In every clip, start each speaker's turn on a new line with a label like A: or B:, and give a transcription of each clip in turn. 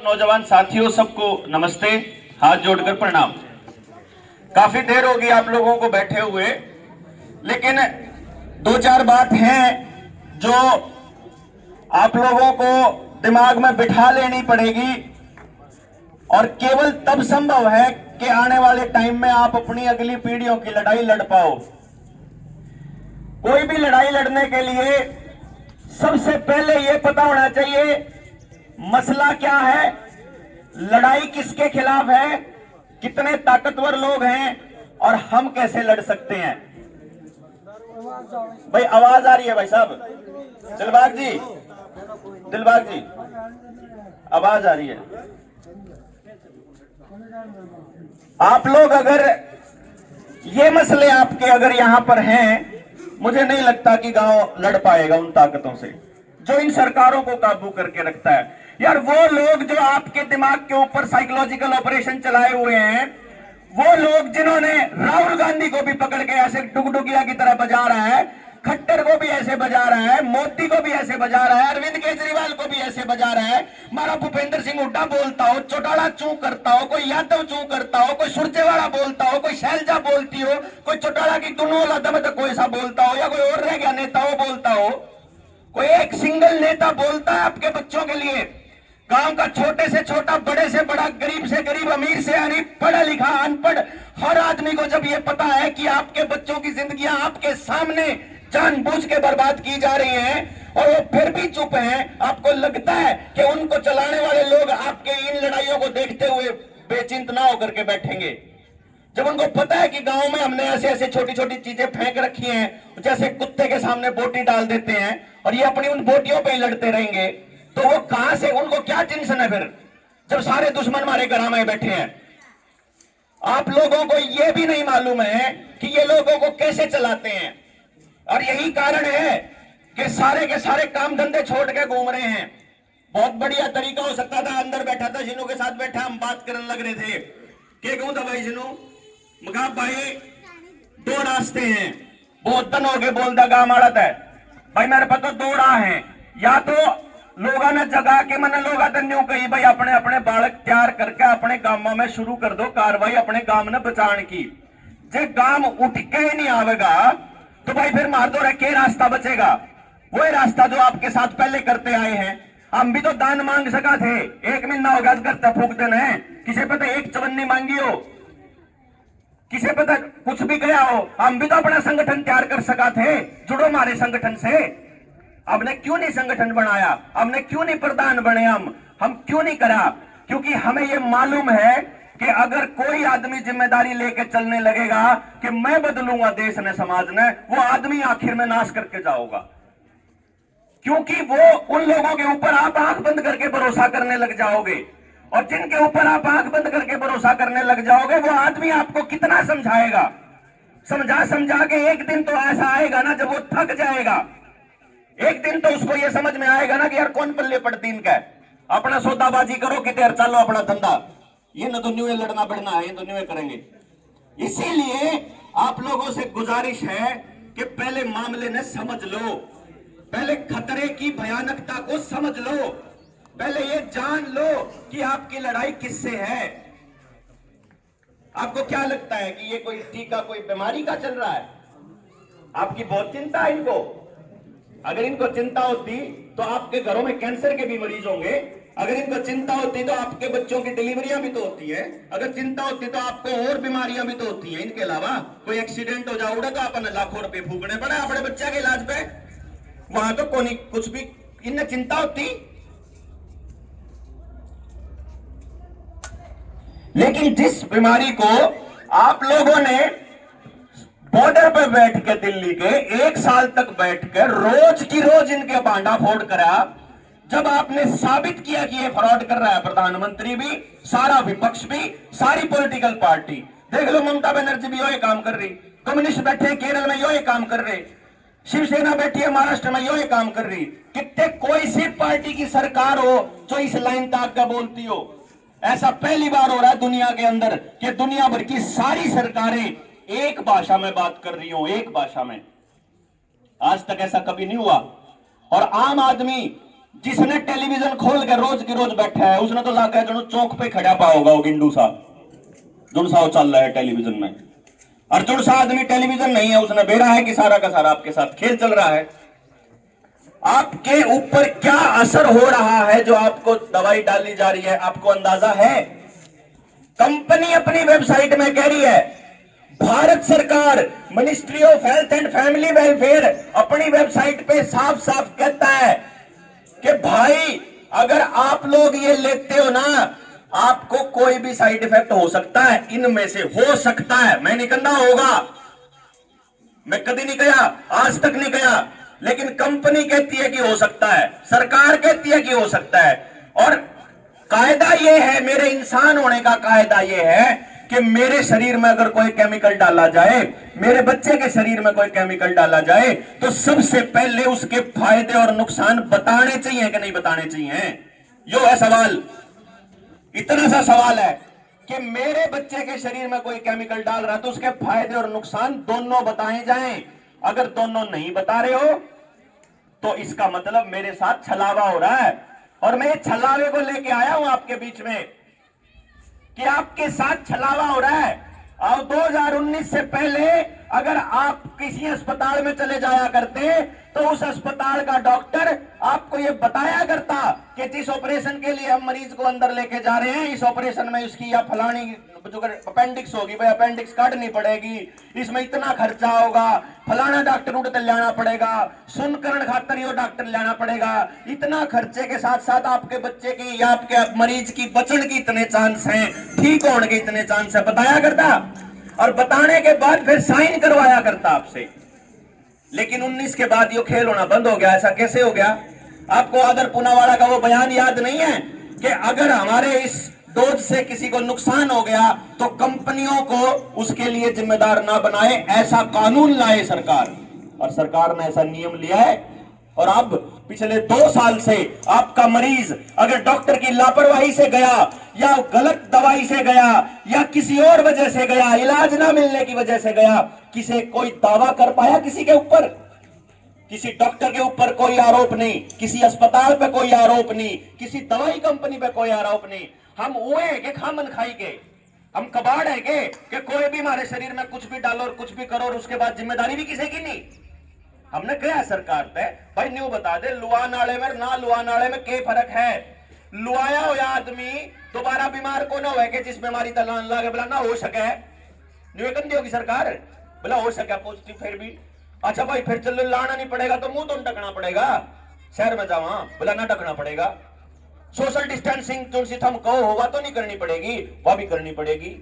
A: नौजवान साथियों सबको नमस्ते, हाथ जोड़कर प्रणाम। काफी देर होगी आप लोगों को बैठे हुए, लेकिन दो चार बात हैं जो आप लोगों को दिमाग में बिठा लेनी पड़ेगी और केवल तब संभव है कि आने वाले टाइम में आप अपनी अगली पीढ़ियों की लड़ाई लड़ पाओ। कोई भी लड़ाई लड़ने के लिए सबसे पहले यह पता होना चाहिए मसला क्या है, लड़ाई किसके खिलाफ है, कितने ताकतवर लोग हैं और हम कैसे लड़ सकते हैं। भाई आवाज आ रही है भाई साहब, दिलबाग जी आवाज आ रही है। आप लोग अगर ये मसले आपके अगर यहां पर हैं, मुझे नहीं लगता कि गांव लड़ पाएगा उन ताकतों से जो इन सरकारों को काबू करके रखता है। यार वो लोग जो आपके दिमाग के ऊपर साइकोलॉजिकल ऑपरेशन चलाए हुए हैं, वो लोग जिन्होंने राहुल गांधी को भी पकड़ के ऐसे डुगडुगिया की तरह बजा रहा है, खट्टर को भी ऐसे बजा रहा है, मोदी को भी ऐसे बजा रहा है, अरविंद केजरीवाल को भी ऐसे बजा रहा है। हमारा भूपेंद्र सिंह हुड्डा बोलता हो, चौटाला चू करता हो, कोई यादव चू करता हो, कोई सुरजेवाला बोलता हो, कोई शैलजा बोलती हो, कोई चौटाला की दुनों दम तक कोई सा बोलता हो, या कोई और रह गया नेता हो बोलता हो, कोई एक सिंगल नेता बोलता है आपके बच्चों के लिए। गांव का छोटे से छोटा, बड़े से बड़ा, गरीब से गरीब, अमीर से अमीर, पढ़ा लिखा अनपढ़, हर आदमी को जब ये पता है कि आपके बच्चों की जिंदगियां आपके सामने जानबूझ के बर्बाद की जा रही हैं और वो फिर भी चुप हैं, आपको लगता है कि उनको चलाने वाले लोग आपके इन लड़ाइयों को देखते हुए बेचिंत ना होकर के बैठेंगे। जब उनको पता है कि गांव में हमने ऐसे ऐसे छोटी छोटी चीजें फेंक रखी हैं, जैसे कुत्ते के सामने बोटी डाल देते हैं और ये अपनी उन बोटियों पे ही लड़ते रहेंगे, तो वो कहां से, उनको क्या टेंशन है फिर जब सारे दुश्मन हमारे घर में बैठे हैं। आप लोगों को यह भी नहीं मालूम है कि ये लोगों को कैसे चलाते हैं, और यही कारण है कि सारे के सारे काम धंधे छोड़ के घूम रहे हैं। बहुत बढ़िया तरीका हो सकता था, अंदर बैठा था जिनों के साथ बैठा, हम बात करने लग रहे थे कि कहूं था भाई जिनों मगा भाई दो रास्ते हैं, बहुत दिन हो गए बोलता गांव आड़त है भाई, मेरे पास तो दो राह है, या तो लोगों ने जगा के मैंने लोग न्यू कही भाई अपने अपने बालक तैयार करके अपने गांवों में शुरू कर दो कार्रवाई अपने गांव ने बचाने की। जे गांव उठ के ही नहीं आवेगा तो भाई फिर मार दो रखे रास्ता बचेगा, वही रास्ता जो आपके साथ पहले करते आए हैं। हम भी तो दान मांग सका थे, एक महीना हो गया करते फूक देना है, किसी पे तो एक चवन्नी मांगी हो, किसी पे तो कुछ भी गया हो, हम भी तो अपना संगठन तैयार कर सका थे, जुड़ो हमारे संगठन से। हमने क्यों नहीं संगठन बनाया, हमने क्यों नहीं प्रधान बने, हम क्यों नहीं करा? क्योंकि हमें यह मालूम है कि अगर कोई आदमी जिम्मेदारी लेके चलने लगेगा कि मैं बदलूंगा देश ने समाज ने, वो आदमी आखिर में नाश करके जाओगा। क्योंकि वो उन लोगों के ऊपर आप आंख बंद करके भरोसा करने लग जाओगे, और जिनके ऊपर आप आंख बंद करके भरोसा करने लग जाओगे वो आदमी आपको कितना समझाएगा, समझा समझा के एक दिन तो ऐसा आएगा ना जब वो थक जाएगा। एक दिन तो उसको ये समझ में आएगा ना कि यार कौन पल्ले पड़ती इनका है, अपना सौदाबाजी करो कि यार चलो अपना धंधा, ये न तो न्यू लड़ना बढ़ना है, ये तो न्यू करेंगे। इसीलिए आप लोगों से गुजारिश है कि पहले मामले ने समझ लो, पहले खतरे की भयानकता को समझ लो, पहले ये जान लो कि आपकी लड़ाई किससे है। आपको क्या लगता है कि ये कोई टीका कोई बीमारी का चल रहा है? आपकी बहुत चिंता है इनको। अगर इनको चिंता होती तो आपके घरों में कैंसर के भी मरीज होंगे, अगर इनको चिंता होती तो आपके बच्चों की डिलीवरियां भी तो होती है, अगर चिंता होती तो आपको और बीमारियां भी तो होती है। इनके अलावा कोई एक्सीडेंट हो जाओगे तो अपन लाखों रुपए फूकने पड़े अपने बच्चे के इलाज पे, वहां तो कोई कुछ भी इन्हें चिंता होती। लेकिन जिस बीमारी को आप लोगों ने बॉर्डर पे बैठ के दिल्ली के 1 साल तक बैठ कर रोज की रोज इनके बांडा फोड़ करा, जब आपने साबित किया कि ये फ्रॉड कर रहा है, प्रधानमंत्री भी, सारा विपक्ष भी, सारी पॉलिटिकल पार्टी, देख लो ममता बनर्जी भी यो काम कर रही, कम्युनिस्ट बैठे केरल में यो काम कर रहे, शिवसेना बैठी है महाराष्ट्र में यो काम कर रही। कितने कोई सी पार्टी की सरकार हो जो इस लाइन तक का बोलती हो? ऐसा पहली बार हो रहा है दुनिया के अंदर कि दुनिया भर की सारी सरकारें एक भाषा में बात कर रही हो, एक भाषा में। आज तक ऐसा कभी नहीं हुआ। और आम आदमी जिसने टेलीविजन खोल के रोज की रोज बैठा है उसने तो लागा जो चौक पे खड़ा पाओगा वो गिंडू सा जुड़ सा चल रहा है टेलीविजन में। और जुड़ सा आदमी टेलीविजन नहीं है, उसने बेरा है कि सारा का सारा आपके साथ खेल चल रहा है। आपके ऊपर क्या असर हो रहा है जो आपको दवाई डाली जा रही है, आपको अंदाजा है? कंपनी अपनी वेबसाइट में कह रही है, भारत सरकार ministry of health and family welfare अपनी वेबसाइट पे साफ साफ कहता है कि भाई अगर आप लोग ये लेते हो ना, आपको कोई भी साइड इफेक्ट हो सकता है, इनमें से हो सकता है। मैं नहीं कहता होगा, मैं कभी नहीं कहा, आज तक नहीं कहा, लेकिन कंपनी कहती है कि हो सकता है, सरकार कहती है कि हो सकता है। और कायदा यह है, मेरे इंसान होने का कायदा यह है कि मेरे शरीर में अगर कोई केमिकल डाला जाए, मेरे बच्चे के शरीर में कोई केमिकल डाला जाए, तो सबसे पहले उसके फायदे और नुकसान बताने चाहिए कि नहीं बताने चाहिए? यो है सवाल। इतना सा सवाल है कि मेरे बच्चे के शरीर में कोई केमिकल डाल रहा है तो उसके फायदे और नुकसान दोनों बताए जाएं। अगर दोनों नहीं बता रहे हो तो इसका मतलब मेरे साथ छलावा हो रहा है। और मैं छलावे को लेके आया हूं आपके बीच में कि आपके साथ छलावा हो रहा है। और 2019 से पहले अगर आप किसी अस्पताल में चले जाया करते तो उस अस्पताल का डॉक्टर आपको यह बताया करता कि जिस ऑपरेशन के लिए हम मरीज को अंदर लेके जा रहे हैं, इस ऑपरेशन में उसकी या फलानी जो अपेंडिक्स होगी भाई, अपेंडिक्स काटनी पड़ेगी, इसमें इतना खर्चा होगा, फलाना डॉक्टर उठ लाना पड़ेगा, सुनकरण खातर यो डॉक्टर लाना पड़ेगा, इतना खर्चे के साथ साथ आपके बच्चे की या आपके मरीज की बचने की इतने चांस हैं, ठीक होने के इतने चांस है, बताया करता। और बताने के बाद फिर साइन करवाया करता आपसे। लेकिन 19 के बाद यो खेल होना बंद हो गया। ऐसा कैसे हो गया? आपको आदर पूनावाला का वो बयान याद नहीं है कि अगर हमारे इस डोज से किसी को नुकसान हो गया तो कंपनियों को उसके लिए जिम्मेदार ना बनाए, ऐसा कानून लाए सरकार। और सरकार ने ऐसा नियम लिया है। और अब पिछले 2 साल से आपका मरीज अगर डॉक्टर की लापरवाही से गया या गलत दवाई से गया या किसी और वजह से गया, इलाज ना मिलने की वजह से गया, किसी कोई दावा कर पाया किसी के ऊपर? किसी डॉक्टर के ऊपर कोई आरोप नहीं, किसी अस्पताल पे कोई आरोप नहीं, किसी दवाई कंपनी पे कोई आरोप नहीं। हम हुए के खामन खाई के, हम कबाड़ है के कोई भी हमारे शरीर में कुछ भी डालो और कुछ भी करो और उसके बाद जिम्मेदारी भी किसी की नहीं। हमने कहा सरकार पे भाई न्यू बता दे लुआ नाले में ना लुआ नाले में क्या फर्क है? लुआया हो आदमी दोबारा बीमार को ना हो कि जिस बीमारी तलान लागे बोला ना हो सके, निवेदन दी होगी सरकार, बोला हो सके पॉजिटिव फिर भी अच्छा भाई फिर चलो लाना नहीं पड़ेगा तो मुंह तो ढकना पड़ेगा, शहर में जाओ बोला ना ढकना पड़ेगा, सोशल डिस्टेंसिंग जो सी थम कहो होगा तो नहीं करनी पड़ेगी, वह भी करनी पड़ेगी।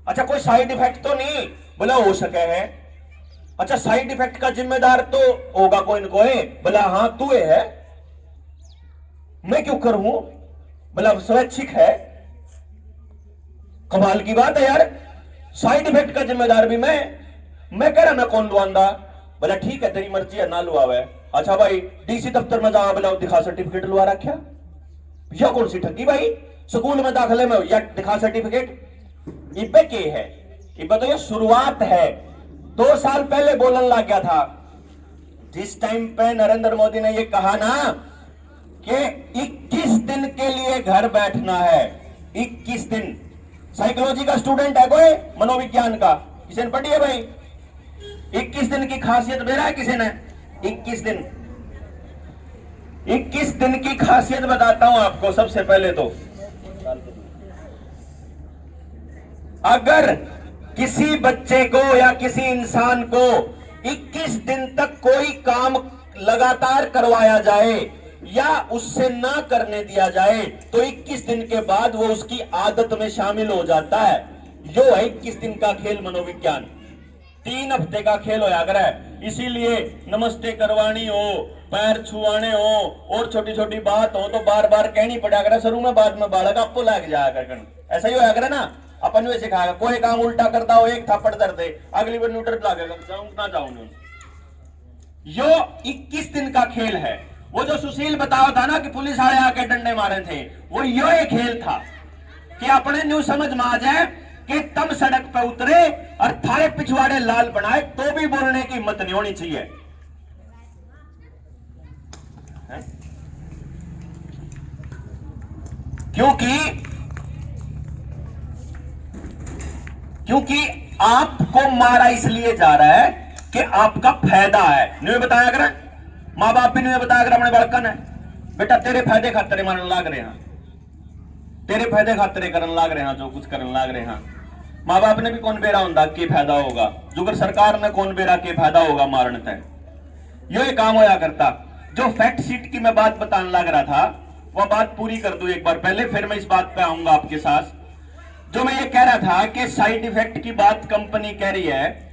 A: अच्छा कोई साइड इफेक्ट तो नहीं, बोला हो सके है। अच्छा साइड इफेक्ट का जिम्मेदार तो होगा कोई न कोई, बोला हाँ तू है, मैं क्यों करूं, बोला स्वैच्छिक है। कमाल की बात है यार, साइड इफेक्ट का जिम्मेदार भी मैं कह रहा मैं कौन लुआंदा, बोला ठीक है तेरी मर्जी है ना लुआवे। अच्छा भाई डीसी दफ्तर में जाओ, बोला दिखा सर्टिफिकेट लुआ रखा, यह कौन सी ठगी भाई? स्कूल में दाखिले में या दिखा सर्टिफिकेट, इबे के है, इबे तो ये शुरुआत है। 2 साल पहले बोलने लग गया था, जिस टाइम पे नरेंद्र मोदी ने ये कहा ना कि 21 दिन के लिए घर बैठना है, 21 दिन। साइकोलॉजी का स्टूडेंट है कोई, मनोविज्ञान का, किसी ने पढ़ी है भाई? 21 दिन की खासियत दे रहा है किसी ने? 21 दिन, 21 दिन की खासियत बताता हूं आपको। सबसे पहले तो अगर किसी बच्चे को या किसी इंसान को 21 दिन तक कोई काम लगातार करवाया जाए या उससे ना करने दिया जाए तो 21 दिन के बाद वो उसकी आदत में शामिल हो जाता है। जो है 21 दिन का खेल मनोविज्ञान, 3 हफ्ते का खेल होया करे। इसीलिए नमस्ते करवानी हो, पैर छुआने हो और छोटी छोटी बात हो तो बार बार कहनी पड़ा करे शुरू में, बाद में बालक आपको लग जाया कर। ऐसा ही होया करे ना, अपन वैसे सिखाएगा, कोई काम उल्टा करता हो एक थप्पड़ दर दे, अगली बार न्यूट्रल लागेगा, जाऊं ना जाऊं। यो 21 दिन का खेल है। वो जो सुशील बताओ था ना कि पुलिस वाले आके डंडे मारे थे, वो यो एक खेल था कि अपने न्यू समझ में आ जाए कि तम सड़क पे उतरे और थारे पिछवाड़े लाल बनाए तो भी बोलने की हिम्मत नहीं होनी चाहिए। क्योंकि क्योंकि आपको मारा इसलिए जा रहा है कि आपका फायदा है। नहीं बताया कर, मां बाप भी नहीं बताया कर अपने बड़कन है, बेटा तेरे फायदे खातर मारन लाग रहे हैं, तेरे फायदे खातर करन लाग रहे हैं, जो कुछ करन लाग रहे हैं। मां बाप ने भी कौन बेरा होंदा के फायदा होगा, जुगर सरकार ने कौन बेरा के फायदा होगा मारण तय, यो काम होया करता। जो फैक्ट शीट की मैं बात बताने लग रहा था वह बात पूरी कर दूं एक बार पहले, फिर मैं इस बात पे आऊंगा आपके साथ। जो मैं ये कह रहा था कि साइड इफेक्ट की बात कंपनी कह रही है,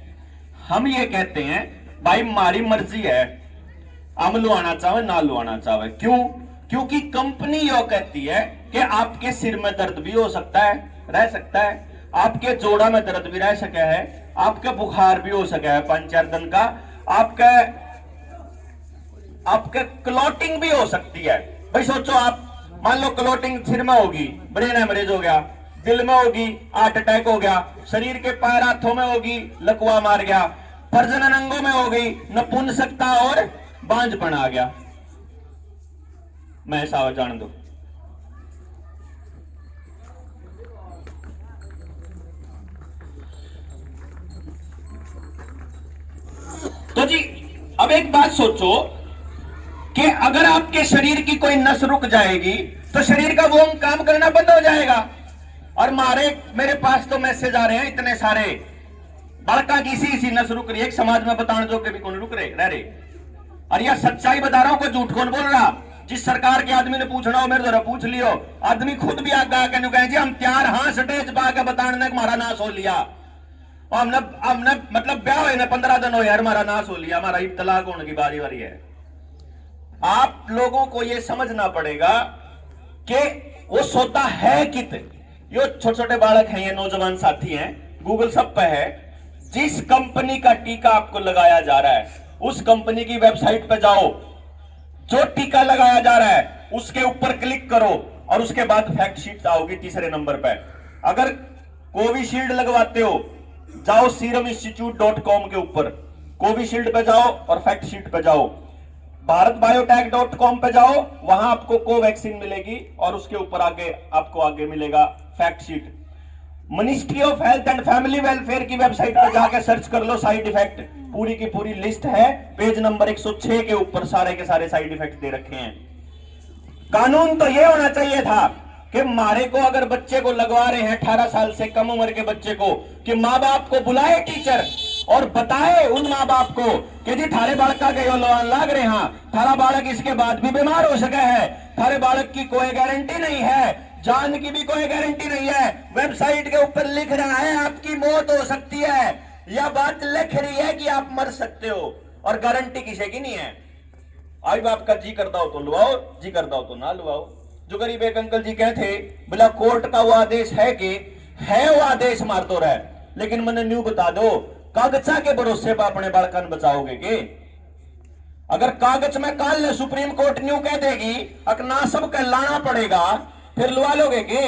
A: हम ये कहते हैं भाई हमारी मर्जी है, हम लुआना चाहे ना लुआना चाहे। क्यों? क्योंकि कंपनी यो कहती है कि आपके सिर में दर्द भी हो सकता है, रह सकता है, आपके जोड़ा में दर्द भी रह सका है, आपका बुखार भी हो सका है 5-4 दिन का, आपके क्लॉटिंग भी हो सकती है। भाई सोचो, आप मान लो क्लॉटिंग सिर में होगी, ब्रेन हेमरेज हो गया, दिल में होगी, हार्ट अटैक हो गया, शरीर के पैर हाथों में होगी, लकवा मार गया, प्रजनन अंगों में हो गई नपुंसकता और बांझपन आ गया। मैं साव जान दो। तो जी अब एक बात सोचो कि अगर आपके शरीर की कोई नस रुक जाएगी तो शरीर का वो काम करना बंद हो जाएगा। और मेरे पास तो मैसेज आ रहे हैं इतने सारे, बड़का की इसी नस रुक रही है, एक समाज में बताने जो के भी कौन रुक रहे। और यह सच्चाई बता रहा हूं, को झूठ कौन बोल रहा। जिस सरकार के आदमी ने पूछना हो मेरे द्वारा पूछ लियो, आदमी खुद भी आगे कहे जी हम तैयार हाँ स्टेज पा के बताने हमारा नाश हो लिया, हमने मतलब ब्याह हुए ना 15 दिन हो यार हमारा नाश हो लिया, हमारा तलाक होने की बारी वारी है। आप लोगों को यह समझना पड़ेगा कि वो सोता है कित। यो छोटे छोटे बालक हैं, ये नौजवान साथी हैं, गूगल सब पे है। जिस कंपनी का टीका आपको लगाया जा रहा है उस कंपनी की वेबसाइट पे जाओ, जो टीका लगाया जा रहा है उसके ऊपर क्लिक करो और उसके बाद फैक्ट शीट आओगी तीसरे नंबर पे। अगर कोविशील्ड लगवाते हो जाओ seruminstitute.com के ऊपर, कोविशील्ड पे जाओ और फैक्ट शीट पे जाओ। भारतबायोटेक.com पे जाओ, वहां आपको कोवैक्सीन मिलेगी और उसके ऊपर आपको आगे मिलेगा fact sheet. Ministry of health and family welfare की वेबसाइट पर जाकर सर्च कर लो साइड इफेक्ट, पूरी की पूरी लिस्ट है, पेज नंबर 106 के ऊपर सारे के सारे साइड इफेक्ट दे रखे हैं। कानून तो यह होना चाहिए था कि मारे को अगर बच्चे को लगवा रहे हैं 18 साल से कम उम्र के बच्चे को, कि माँ बाप को बुलाए टीचर और बताए उन माँ बाप को कि जी थारे बालक का गयो लोन लाग रहे हैं, थारा बालक इसके बाद भी बीमार हो सके है, थारे बालक की कोई गारंटी नहीं है, जान की भी कोई गारंटी नहीं है। वेबसाइट के ऊपर लिख रहा है आपकी मौत हो सकती है, यह बात लिख रही है कि आप मर सकते हो, और गारंटी किसी की नहीं है। आई बाप का जी करता हो तो लुआओ, जी करता हो तो ना लुआओ। जो गरीब एक अंकल जी कहते बोला कोर्ट का वो आदेश है कि है, वो आदेश मार तो रहा है, लेकिन मैंने न्यू बता दो कागजा के भरोसे पर अपने बालकन बचाओगे के? अगर कागज में काल सुप्रीम कोर्ट न्यू कह देगी अकना सब का लाना पड़ेगा, फिर लुआ लोगे के?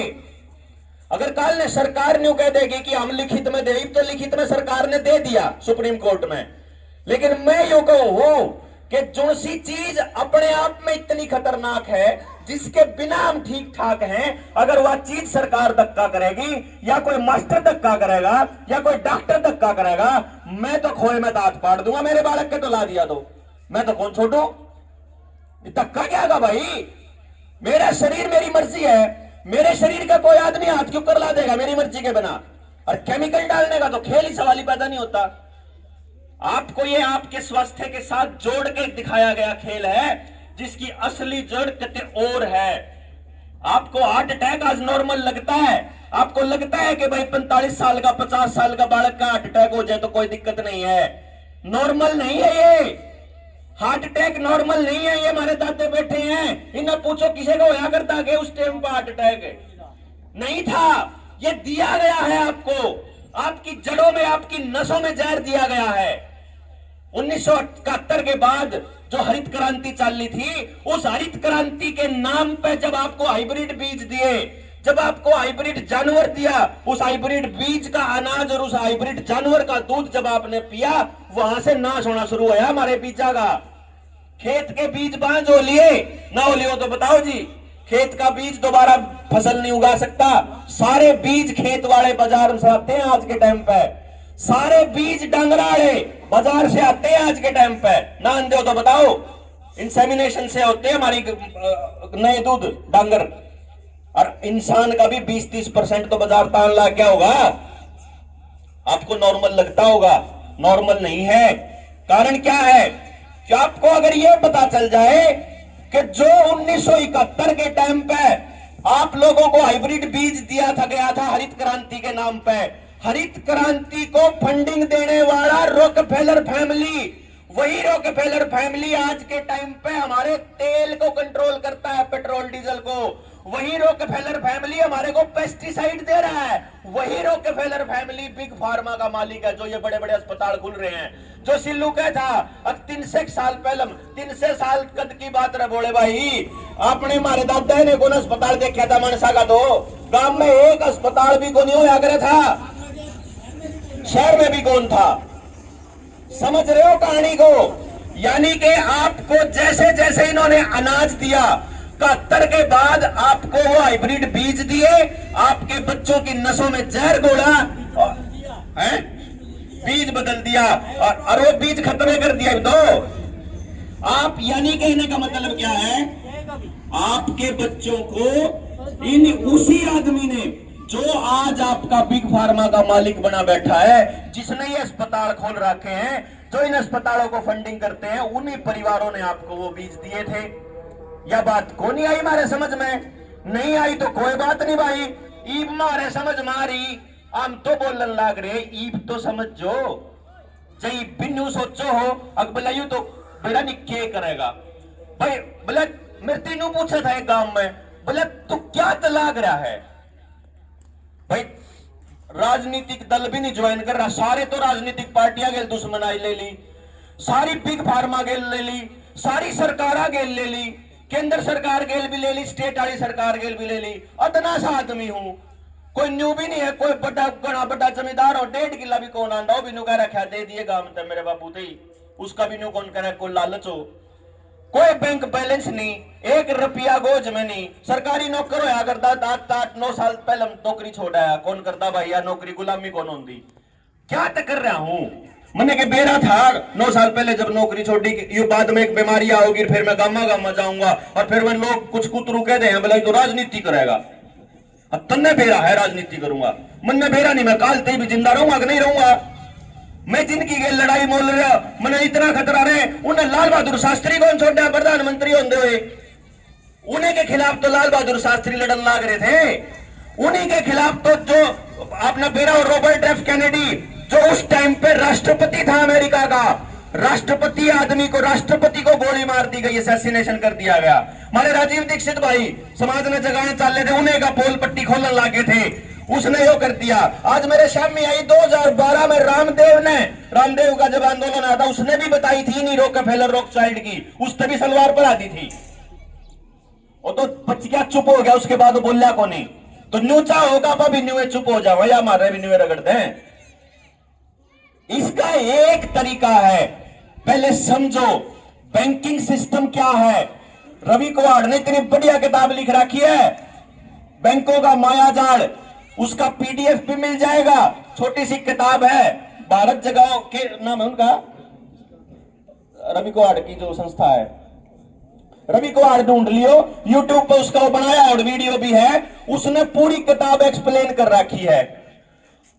A: अगर काल ने सरकार न्यू कह देगी कि हम लिखित में दे, तो लिखित में सरकार ने दे दिया सुप्रीम कोर्ट में, लेकिन मैं यो कहूं कि जो सी चीज अपने आप में इतनी खतरनाक है जिसके बिना हम ठीक ठाक हैं, अगर वह चीज सरकार धक्का करेगी या कोई मास्टर धक्का करेगा या कोई डॉक्टर धक्का करेगा, मैं तो खोए में दांत पाड़ दूंगा, मेरे बालक के तो ला दिया दो, मैं तो कौन छोड़ू? धक्का क्या होगा भाई? मेरा शरीर मेरी मर्जी है, मेरे शरीर का कोई आदमी हाथ क्यों कर ला देगा मेरी मर्जी के बिना? और केमिकल डालने का तो खेल ही सवाल ही पैदा नहीं होता। आपको ये आपके स्वास्थ्य के साथ जोड़ के दिखाया गया खेल है जिसकी असली जड़ कते और है। आपको हार्ट अटैक आज नॉर्मल लगता है, आपको लगता है कि भाई 45 साल का 50 साल का बालक का हार्ट अटैक हो जाए तो कोई दिक्कत नहीं है, नॉर्मल नहीं है ये हार्ट अटैक, नॉर्मल नहीं है ये। हमारे दादे बैठे हैं, इन्हें पूछो किसी को होया करता कि उस टाइम पर हार्ट अटैक नहीं था, ये दिया गया है आपको, आपकी जड़ों में आपकी नसों में जहर दिया गया है। 1971 के बाद जो हरित क्रांति चली थी, उस हरित क्रांति के नाम पे जब आपको हाइब्रिड बीज दिए, जब आपको हाइब्रिड जानवर दिया, उस हाइब्रिड बीज का अनाज और उस हाइब्रिड जानवर का दूध जब आपने पिया, वहां से नाश होना शुरू हुआ हमारे बीजा का। खेत के बीज बांझ हो लिए ना हो लिए तो बताओ जी, खेत का बीज दोबारा फसल नहीं उगा सकता। सारे बीज खेत वाले बाजार से आते हैं आज के टाइम पे, सारे बीज डंगराड़े बाजार से आते हैं आज के टाइम पे। ना आंदे हो तो बताओ, इंसेमिनेशन से होते हैं हमारी नए दूध डांगर। और इंसान का भी 20-30% तो बाजार तान ला क्या होगा, आपको नॉर्मल लगता होगा, नॉर्मल नहीं है। कारण क्या है कि आपको अगर यह पता चल जाए कि जो 1971 के टाइम पे आप लोगों को हाइब्रिड बीज दिया था गया था हरित क्रांति के नाम पे, हरित क्रांति को फंडिंग देने वाला रॉकफेलर फैमिली, वही रॉकफेलर फैमिली आज के टाइम पे हमारे तेल को कंट्रोल करता है, पेट्रोल डीजल को। वही रॉकफेलर फैमिली हमारे को पेस्टिसाइड दे रहा है। वही रॉकफेलर फैमिली बिग फार्मा का मालिक है, जो ये बड़े बड़े अस्पताल खुल रहे हैं। जो सिल्लू का था अब 300 साल पहले, 300 साल कद की बात रहे बोले भाई, आपने मारे दादा ने कौन अस्पताल देखा था मनसा का, तो गांव में एक अस्पताल भी को नहीं होया करे था, शहर में भी कौन था। समझ रहे हो कहानी को? यानी कि आपको जैसे जैसे इन्होंने अनाज दिया, 71 के बाद आपको वो हाइब्रिड बीज दिए, आपके बच्चों की नसों में जहर घोला, है बीज बदल दिया और वो बीज खत्म कर दिया। तो आप यानी कहने का मतलब क्या है, आपके बच्चों को इन उसी आदमी ने जो आज आपका बिग फार्मा का मालिक बना बैठा है, जिसने ये अस्पताल खोल रखे हैं, जो इन अस्पतालों को फंडिंग करते हैं, उन्हीं परिवारों ने आपको वो बीज दिए थे। यह बात को नहीं आई हमारे समझ में? नहीं आई तो कोई बात नहीं भाई, ईब मारे समझ मारी, हम तो बोलन लाग रहे, ईब तो समझ जो जई बिन्नू सोचो हो अकबलायू तो बेड़ा निके करेगा भाई। बोले मेरे तीनों पूछा था एक गांव में, बोले तू क्या तलाक रहा है भाई? राजनीतिक दल भी नहीं ज्वाइन कर रहा, सारे तो राजनीतिक पार्टियां गेल दुश्मनाई ले ली, सारी बिग फार्मा गेल ले ली, सारी सरकारा गेल ले ली, केंद्र सरकार गेल भी ले ली, स्टेट वाली सरकार गेल भी ले ली। अदना सा आदमी हूं, कोई न्यू भी नहीं है, कोई बड़ा बड़ा बड़ा जमींदार हो, 1.5 किला भी कौन आंदा हो, बिनू कह रखा दे दिए गांव में मेरे बापू थे, उसका भी न्यू कौन करे, कोई लालच हो, कोई बैंक बैलेंस नहीं, 1 रुपया गोज में नहीं, सरकारी नौकर होया करता 8-9 साल पहले नौकरी छोड़ा, कौन करता भाई यार नौकरी, गुलामी कौन होती। क्या तक कर रहा हूं मैंने के बेरा था 9 साल पहले जब नौकरी छोड़ी, ये बाद में एक बीमारी आओगी, फिर मैं गामा गामा जाऊंगा और फिर मैं लोग कुछ कुतरू कहते हैं बोला तो राजनीति करेगा, अब तन्ने बेरा है राजनीति करूंगा, मन में बेरा नहीं, मैं काल ते भी जिंदा रहूंगा कि नहीं रहूंगा। मैं जिनकी के लड़ाई मोल रहा मैंने इतना खतरा रहे, उन्हें लाल बहादुर शास्त्री कौन छोड़ा प्रधानमंत्री होते हुए, उन्हीं के खिलाफ तो लाल बहादुर शास्त्री लड़न लाग रहे थे, उन्हीं के खिलाफ तो जो अपना बेरा और रॉबर्ट एफ कैनेडी जो उस टाइम पे राष्ट्रपति था अमेरिका का, राष्ट्रपति आदमी को, राष्ट्रपति को गोली मार दी गई, असैसिनेशन कर दिया गया। हमारे राजीव दीक्षित भाई समाज ने जगाने चल थे, उन्हें का पोल पट्टी खोलने लागे थे, उसने यो कर दिया। आज मेरे सामने आई 2012 में रामदेव का जब आंदोलन आता, उसने भी बताई थी नहीं रॉकफेलर रॉक चाइल्ड की, उसने भी सलवार पर आती थी, वो तो बच्चिया चुप हो गया, उसके बाद वो बोलिया को नहीं, तो न्यूचा होगा भी न्यूए चुप हो जाओ या हमारे भी न्यूए रगड़ते हैं। इसका एक तरीका है, पहले समझो बैंकिंग सिस्टम क्या है। रवि कुमार ने इतनी बढ़िया किताब लिख रखी है, बैंकों का माया जाल, उसका पीडीएफ भी मिल जाएगा, छोटी सी किताब है, भारत जगाओ के नाम है उनका, रवि कुमार की जो संस्था है, रवि कुमार ढूंढ लियो, यूट्यूब पे उसका वो बनाया और वीडियो भी है, उसने पूरी किताब एक्सप्लेन कर रखी है।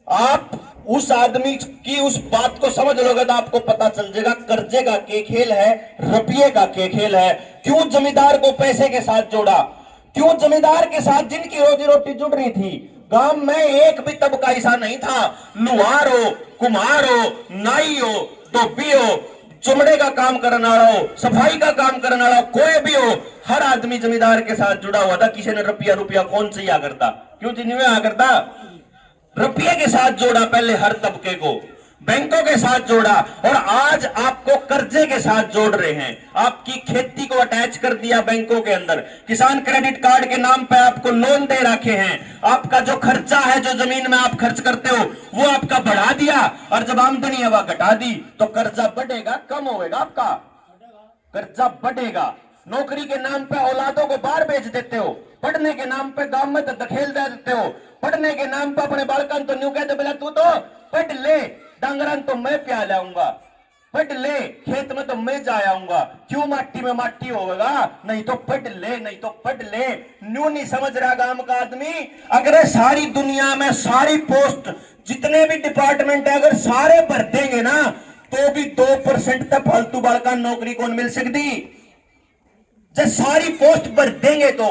A: आप उस आदमी की उस बात को समझ लोगे तो आपको पता चल जाएगा कर्जे का के खेल है, रुपये का के खेल है। क्यों जमींदार को पैसे के साथ जोड़ा, क्यों जमींदार के साथ जिनकी रोजी रोटी जुड़ रही थी, गांव में एक भी तबका ऐसा नहीं था, लुहार हो, कुम्हार हो, नाई हो, धोबी हो, चमड़े का काम करने वाला हो, सफाई का काम करने वाला, कोई भी हो, हर आदमी जमींदार के साथ जुड़ा हुआ था। किसी ने रुपया कौन से या करता, क्यों जिन्हें आ करता, रुपये के साथ जोड़ा पहले हर तबके को, बैंकों के साथ जोड़ा, और आज आपको कर्जे के साथ जोड़ रहे हैं। आपकी खेती को अटैच कर दिया बैंकों के अंदर, किसान क्रेडिट कार्ड के नाम पे आपको लोन दे रखे हैं, आपका जो खर्चा है, जो जमीन में आप खर्च करते हो वो आपका बढ़ा दिया, और जब आमदनी है वह घटा दी, तो कर्जा बढ़ेगा कम होगा, आपका कर्जा बढ़ेगा। नौकरी के नाम पे औलादों को बाहर भेज देते हो, पढ़ने के नाम पे गांव में तो धकेल दे देते हो, पढ़ने के नाम पे अपने बालकन तो न्यू कहते बोला तू तो पढ़ ले, डांगरन तो मैं प्या लाऊंगा, पढ़ ले, खेत में तो मैं जा आऊंगा, क्यों माटी में माटी होगा, नहीं तो पढ़ ले, नहीं तो पढ़ ले। न्यू नहीं समझ रहा गांव का आदमी। अगर सारी दुनिया में सारी पोस्ट जितने भी डिपार्टमेंट है अगर सारे भर देंगे ना तो भी 2% तक फालतू बालका नौकरी कौन मिल सकती। जब सारी पोस्ट भर देंगे तो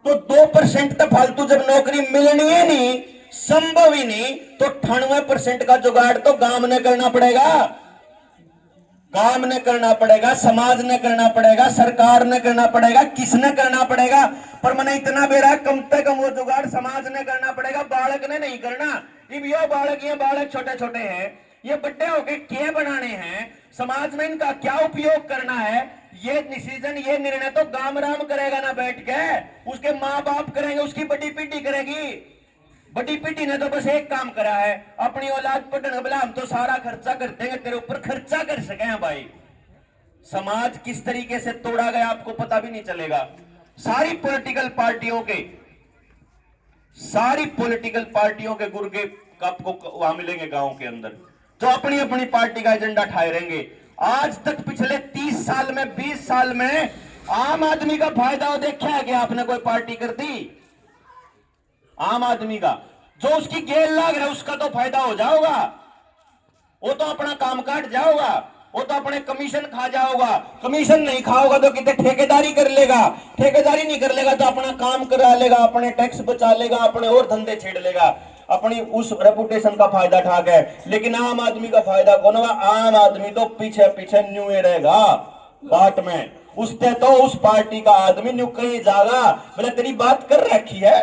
A: 2% तक फालतू जब नौकरी मिलनी है नहीं, संभव ही नहीं, तो 98% का जुगाड़ तो गांव ने करना पड़ेगा, गांव ने करना पड़ेगा, समाज ने करना पड़ेगा, सरकार ने करना पड़ेगा, किसने करना पड़ेगा। पर मैंने इतना बेरा कम से कम वो जुगाड़ समाज ने करना पड़ेगा, बालक ने नहीं करना। अब ये बालक छोटे छोटे हैं, ये बड़े होके क्या बनाने हैं, समाज में इनका क्या उपयोग करना है, ये डिसीजन ये निर्णय तो गांव राम करेगा ना बैठ के, उसके माँ बाप करेंगे, उसकी बड़ी पीढ़ी करेगी। बड़ी पीढ़ी ने तो बस एक काम करा है, अपनी औलाद पढ़ने बोला हम तो सारा खर्चा कर देंगे, तेरे ऊपर खर्चा कर सके हैं भाई। समाज किस तरीके से तोड़ा गया आपको पता भी नहीं चलेगा। सारी पॉलिटिकल पार्टियों के गुर्गे आपको वहां मिलेंगे गांव के अंदर, जो अपनी अपनी पार्टी का एजेंडा ठाए रहेंगे। आज तक पिछले 30 साल में 20 साल में आम आदमी का फायदा देखा है कि आपने कोई पार्टी कर दी? आम आदमी का जो उसकी गेल लाग रहा है उसका तो फायदा हो जाओगा, वो तो अपना काम काट जाओगा, वो तो अपने कमीशन खा जाओगा। कमीशन नहीं खाओगा तो कितने ठेकेदारी कर लेगा, ठेकेदारी नहीं कर लेगा तो अपना काम करा लेगा, अपने टैक्स बचा लेगा, अपने और धंधे छेड़ लेगा, अपनी उस रेपुटेशन का फायदा ठाक है। लेकिन आम आदमी का फायदा कौन होगा? आम आदमी तो पीछे पीछे न्यू रहेगा बाट में, उससे तो उस पार्टी का आदमी न्यू कहीं जागा। मैंने तेरी बात कर रखी है,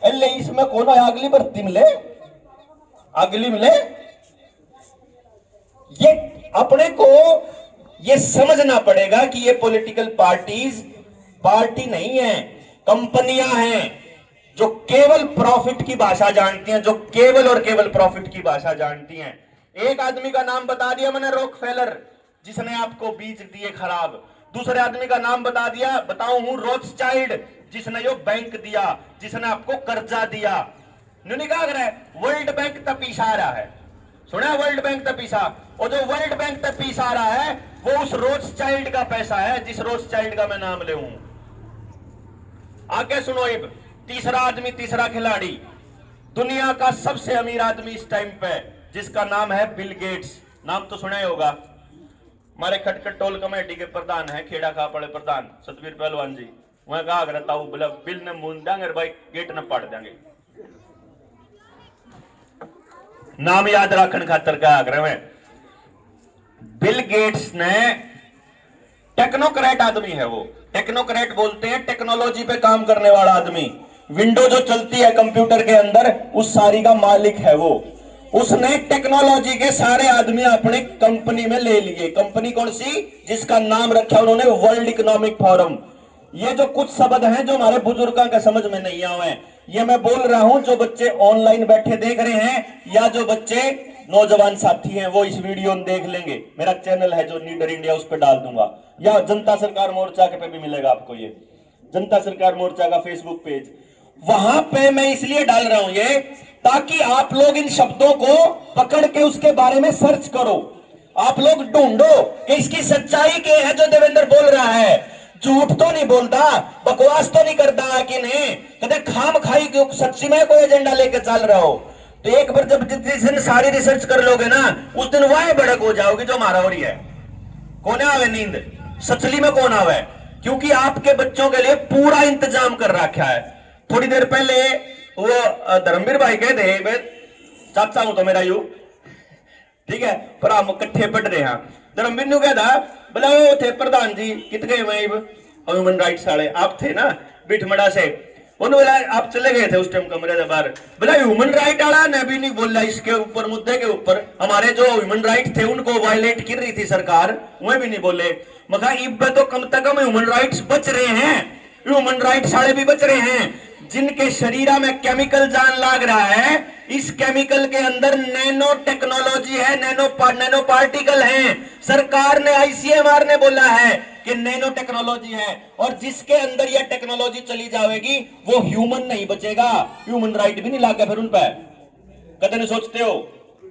A: अल्ले इसमें कौन है, अगली भर्ती मिले, अगली मिले। ये अपने को ये समझना पड़ेगा कि ये पॉलिटिकल पार्टीज पार्टी नहीं है, कंपनियां हैं जो केवल प्रॉफिट की भाषा जानती हैं, जो केवल और केवल प्रॉफिट की भाषा जानती हैं। एक आदमी का नाम बता दिया मैंने, रॉकफेलर, जिसने आपको बीज दिए खराब। दूसरे आदमी का नाम बता दिया, बताऊं हूं, रोथस्चाइल्ड, जिसने यो बैंक दिया, जिसने आपको कर्जा दिया। नहीं कहा है वर्ल्ड बैंक तक पीछा आ रहा है, सुना वर्ल्ड बैंक तक पीछा, और जो वर्ल्ड बैंक तक पीछा आ रहा है वो उस रोथस्चाइल्ड का पैसा है, जिस रोथस्चाइल्ड का मैं नाम ले हूं। आगे सुनो, अब तीसरा आदमी, तीसरा खिलाड़ी, दुनिया का सबसे अमीर आदमी इस टाइम पे, जिसका नाम है बिल गेट्स। नाम तो सुना ही होगा, हमारे खटखट टोल कमेटी के प्रधान है, खेड़ा खापड़े प्रधान सतवीर पहलवान जी। वह कहा करता हूं बोला बिल ने मुंह देंगे भाई, गेट न पाड़ देंगे। नाम याद रखने खातर कहा कर बिल गेट्स ने, टेक्नोक्रेट आदमी है वो, टेक्नोक्रेट बोलते हैं टेक्नोलॉजी पे काम करने वाला आदमी। विंडो जो चलती है कंप्यूटर के अंदर उस सारी का मालिक है वो। उसने टेक्नोलॉजी के सारे आदमी अपने कंपनी में ले लिए। कंपनी कौन सी? जिसका नाम रखा उन्होंने वर्ल्ड इकोनॉमिक फोरम। ये जो कुछ शब्द हैं जो हमारे बुजुर्गों का समझ में नहीं आए, ये मैं बोल रहा हूं, जो बच्चे ऑनलाइन बैठे देख रहे हैं या जो बच्चे नौजवान साथी हैं वो इस वीडियो में देख लेंगे। मेरा चैनल है जो लीडर इंडिया, उस पर डाल दूंगा, या जनता सरकार मोर्चा के पे भी मिलेगा आपको, ये जनता सरकार मोर्चा का फेसबुक पेज। वहां पे मैं इसलिए डाल रहा हूं ये, ताकि आप लोग इन शब्दों को पकड़ के उसके बारे में सर्च करो, आप लोग ढूंढो कि इसकी सच्चाई क्या है जो देवेंद्र बोल रहा है। झूठ तो नहीं बोलता, बकवास तो नहीं करता कि नहीं, कदे खाम खाई क्यों सच्ची में कोई एजेंडा लेकर चल रहा हो। तो एक बार जब जिस दिन सारी रिसर्च कर लोगे ना, उस दिन वह भड़क हो जाओगी जो हमारा हो रही है। कौन आवे नींद सचली में, कौन आवे? क्योंकि आपके बच्चों के लिए पूरा इंतजाम कर रखा है। थोड़ी देर पहले वो धर्मवीर भाई कह दे, चाचा हूं तो मेरा यू ठीक है, पर हम इकट्ठे पढ़ रहे हैं। धर्मवीर ने कहता बोला वो थे प्रधान जी कितने ह्यूमन राइट्स वाले आप थे ना बिठमड़ा से, उन्होंने बोला आप चले गए थे उस टाइम कमरे से बाहर। बोला ह्यूमन राइट वाला ने भी नहीं बोला इसके ऊपर, मुद्दे के ऊपर। हमारे जो ह्यूमन राइट थे उनको वायलेट कर रही थी सरकार, वह भी नहीं बोले। मगर इब तो कम से कम ह्यूमन राइट्स बच रहे हैं, ह्यूमन राइट्स वाले भी बच रहे हैं, जिनके शरीरा में केमिकल जान लाग रहा है, इस केमिकल के अंदर नैनो टेक्नोलॉजी है, नैनो पार्टिकल है। सरकार ने, आईसीएमआर ने बोला है कि नैनो टेक्नोलॉजी है, और जिसके अंदर यह टेक्नोलॉजी चली जाएगी वो ह्यूमन नहीं बचेगा, ह्यूमन राइट भी नहीं लागे फिर उन पर। कदे नहीं सोचते हो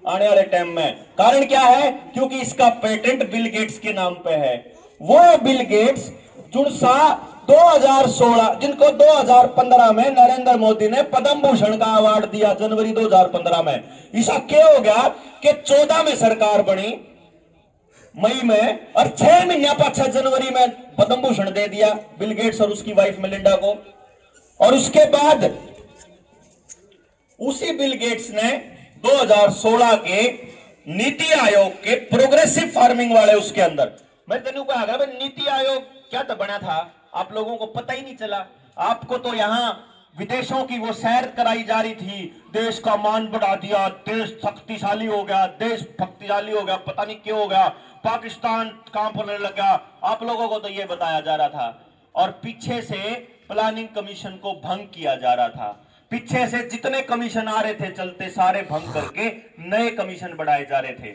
A: आने वाले टाइम में? कारण क्या है? क्योंकि इसका पेटेंट बिल गेट्स के नाम पे है। वो बिल गेट्स जुड़सा 2016, जिनको 2015 में नरेंद्र मोदी ने पद्म भूषण का अवार्ड दिया, जनवरी 2015 में। ऐसा क्या हो गया कि 14 में सरकार बनी, मई में, और 6 महीने पाछा जनवरी में पद्म भूषण दे दिया बिल गेट्स और उसकी वाइफ मेलिंडा को। और उसके बाद उसी बिल गेट्स ने 2016 के नीति आयोग के प्रोग्रेसिव फार्मिंग वाले उसके अंदर, मैं तेनू कहा भाई नीति आयोग क्या तो बना था, आप लोगों को पता ही नहीं चला। आपको तो यहां विदेशों की वो सैर कराई जा रही थी, देश का मान बढ़ा दिया, देश शक्तिशाली हो गया, देश भक्तिशाली हो गया, पता नहीं क्यों हो गया, पाकिस्तान कांपने लगा, आप लोगों को तो ये बताया जा रहा था। और पीछे से प्लानिंग कमीशन को भंग किया जा रहा था, पीछे से जितने कमीशन आ रहे थे चलते सारे भंग करके नए कमीशन बढ़ाए जा रहे थे।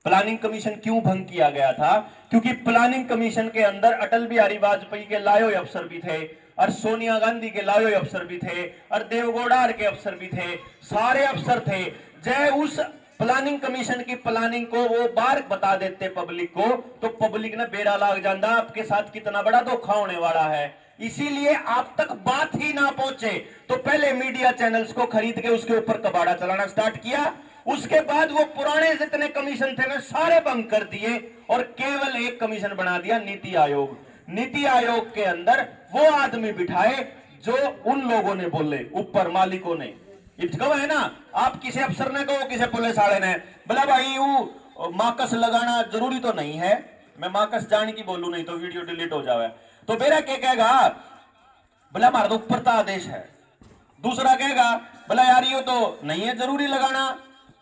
A: प्लानिंग कमीशन क्यों भंग किया गया था? क्योंकि प्लानिंग कमीशन के अंदर अटल बिहारी वाजपेयी के लाए हुए अफसर भी थे, और सोनिया गांधी के लाए हुए अफसर भी थे, और देवगौड़ा के अफसर भी थे, सारे अफसर थे। जय उस प्लानिंग कमीशन की प्लानिंग को वो बार बता देते पब्लिक को, तो पब्लिक ने बेरा लाग जाता आपके साथ कितना बड़ा धोखा होने वाला है। इसीलिए आप तक बात ही ना पहुंचे तो पहले मीडिया चैनल्स को खरीद के उसके ऊपर कबाड़ा चलाना स्टार्ट किया। उसके बाद वो पुराने जितने कमीशन थे वे सारे भंग कर दिए और केवल एक कमीशन बना दिया, नीति आयोग। नीति आयोग के अंदर वो आदमी बिठाए जो उन लोगों ने बोले, ऊपर मालिकों ने। कहो है ना, आप किसी अफसर ने कहो, किसी पुलिस वाले ने बोला भाई वो माकस लगाना जरूरी तो नहीं है, मैं माकस जान की बोलू नहीं तो वीडियो डिलीट हो जावे, तो मेरा क्या कहेगा, बोला हमारा तो ऊपर का आदेश है। दूसरा कहेगा बोला यार ये तो नहीं है जरूरी लगाना,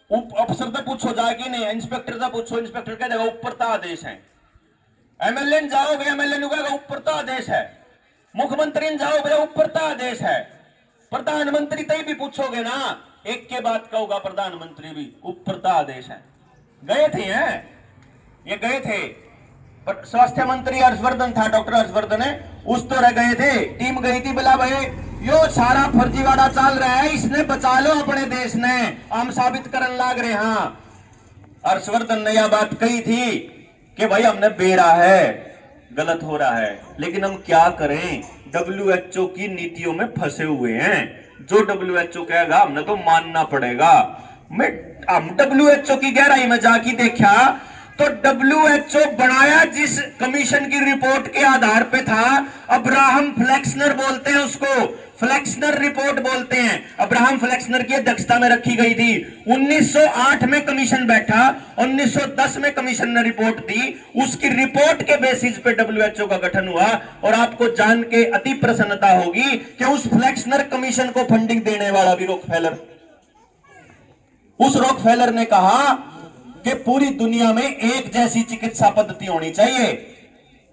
A: अफसर से पूछो जाके नहीं, इंस्पेक्टर से पूछो, इंस्पेक्टर कह देगा ऊपर का आदेश है। एमएलए जाओगे, एमएलए ने कहेगा ऊपर का आदेश है। मुख्यमंत्री जाओगे ऊपर का आदेश है। प्रधानमंत्री तय भी पूछोगे ना, एक के बाद कहोगा प्रधानमंत्री भी ऊपर का आदेश है। गए थे हैं, ये गए थे, पर स्वास्थ्य मंत्री हर्षवर्धन था, डॉक्टर हर्षवर्धन है, उस तो रह गए थे, टीम गई थी, बोला भाई यो सारा फर्जीवाड़ा चल रहा है, इसने बचा लो अपने देश ने, हम साबित करने लाग रहे। हाँ, हर्षवर्धन ने यह बात कही थी कि भाई हमने बेरा है, गलत हो रहा है, लेकिन हम क्या करें, डब्ल्यूएचओ की नीतियों में फंसे हुए हैं। जो डब्ल्यूएचओ कहेगा हमने तो मानना पड़ेगा। हम डब्ल्यूएचओ की गहराई में जाके देखा तो डब्ल्यूएचओ बनाया जिस कमीशन की रिपोर्ट के आधार पे था, अब्राहम फ्लेक्सनर बोलते हैं उसको, फ्लेक्सनर रिपोर्ट बोलते हैं। अब्राहम फ्लेक्सनर की अध्यक्षता में रखी गई थी। 1908 में कमीशन बैठा, 1910 में कमीशन ने रिपोर्ट दी, उसकी रिपोर्ट के बेसिस पे डब्ल्यूएचओ का गठन हुआ। और आपको जान के अति प्रसन्नता होगी कि उस फ्लेक्सनर कमीशन को फंडिंग देने वाला भी रॉकफेलर, उस रॉकफेलर ने कहा कि पूरी दुनिया में एक जैसी चिकित्सा पद्धति होनी चाहिए,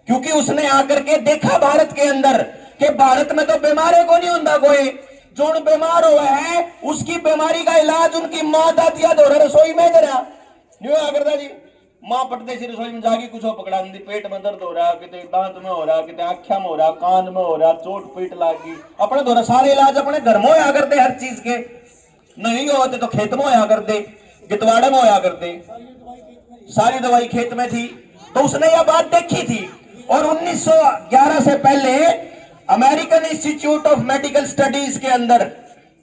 A: क्योंकि उसने आकर के देखा भारत के अंदर कि भारत में तो बीमारी को नहीं होता कोई, जो बीमार हुआ है उसकी बीमारी का इलाज उनकी मां दादिया दो रसोई में जरा नहीं करता जी। मां पटते सी रसोई में जाके कुछ पकड़ा दी, पेट में दर्द हो रहा, कितने दांत में हो रहा, कितने आंखों में हो रहा, कान में हो रहा, चोट पीट लागी, अपने दो सारे इलाज अपने घर में होया करते, हर चीज के नहीं होते तो खेत में होया करते, गितवाड़े में होया करते, सारी दवाई खेत में थी। तो उसने यह बात देखी थी और 1911 से पहले American institute of medical studies के अंदर,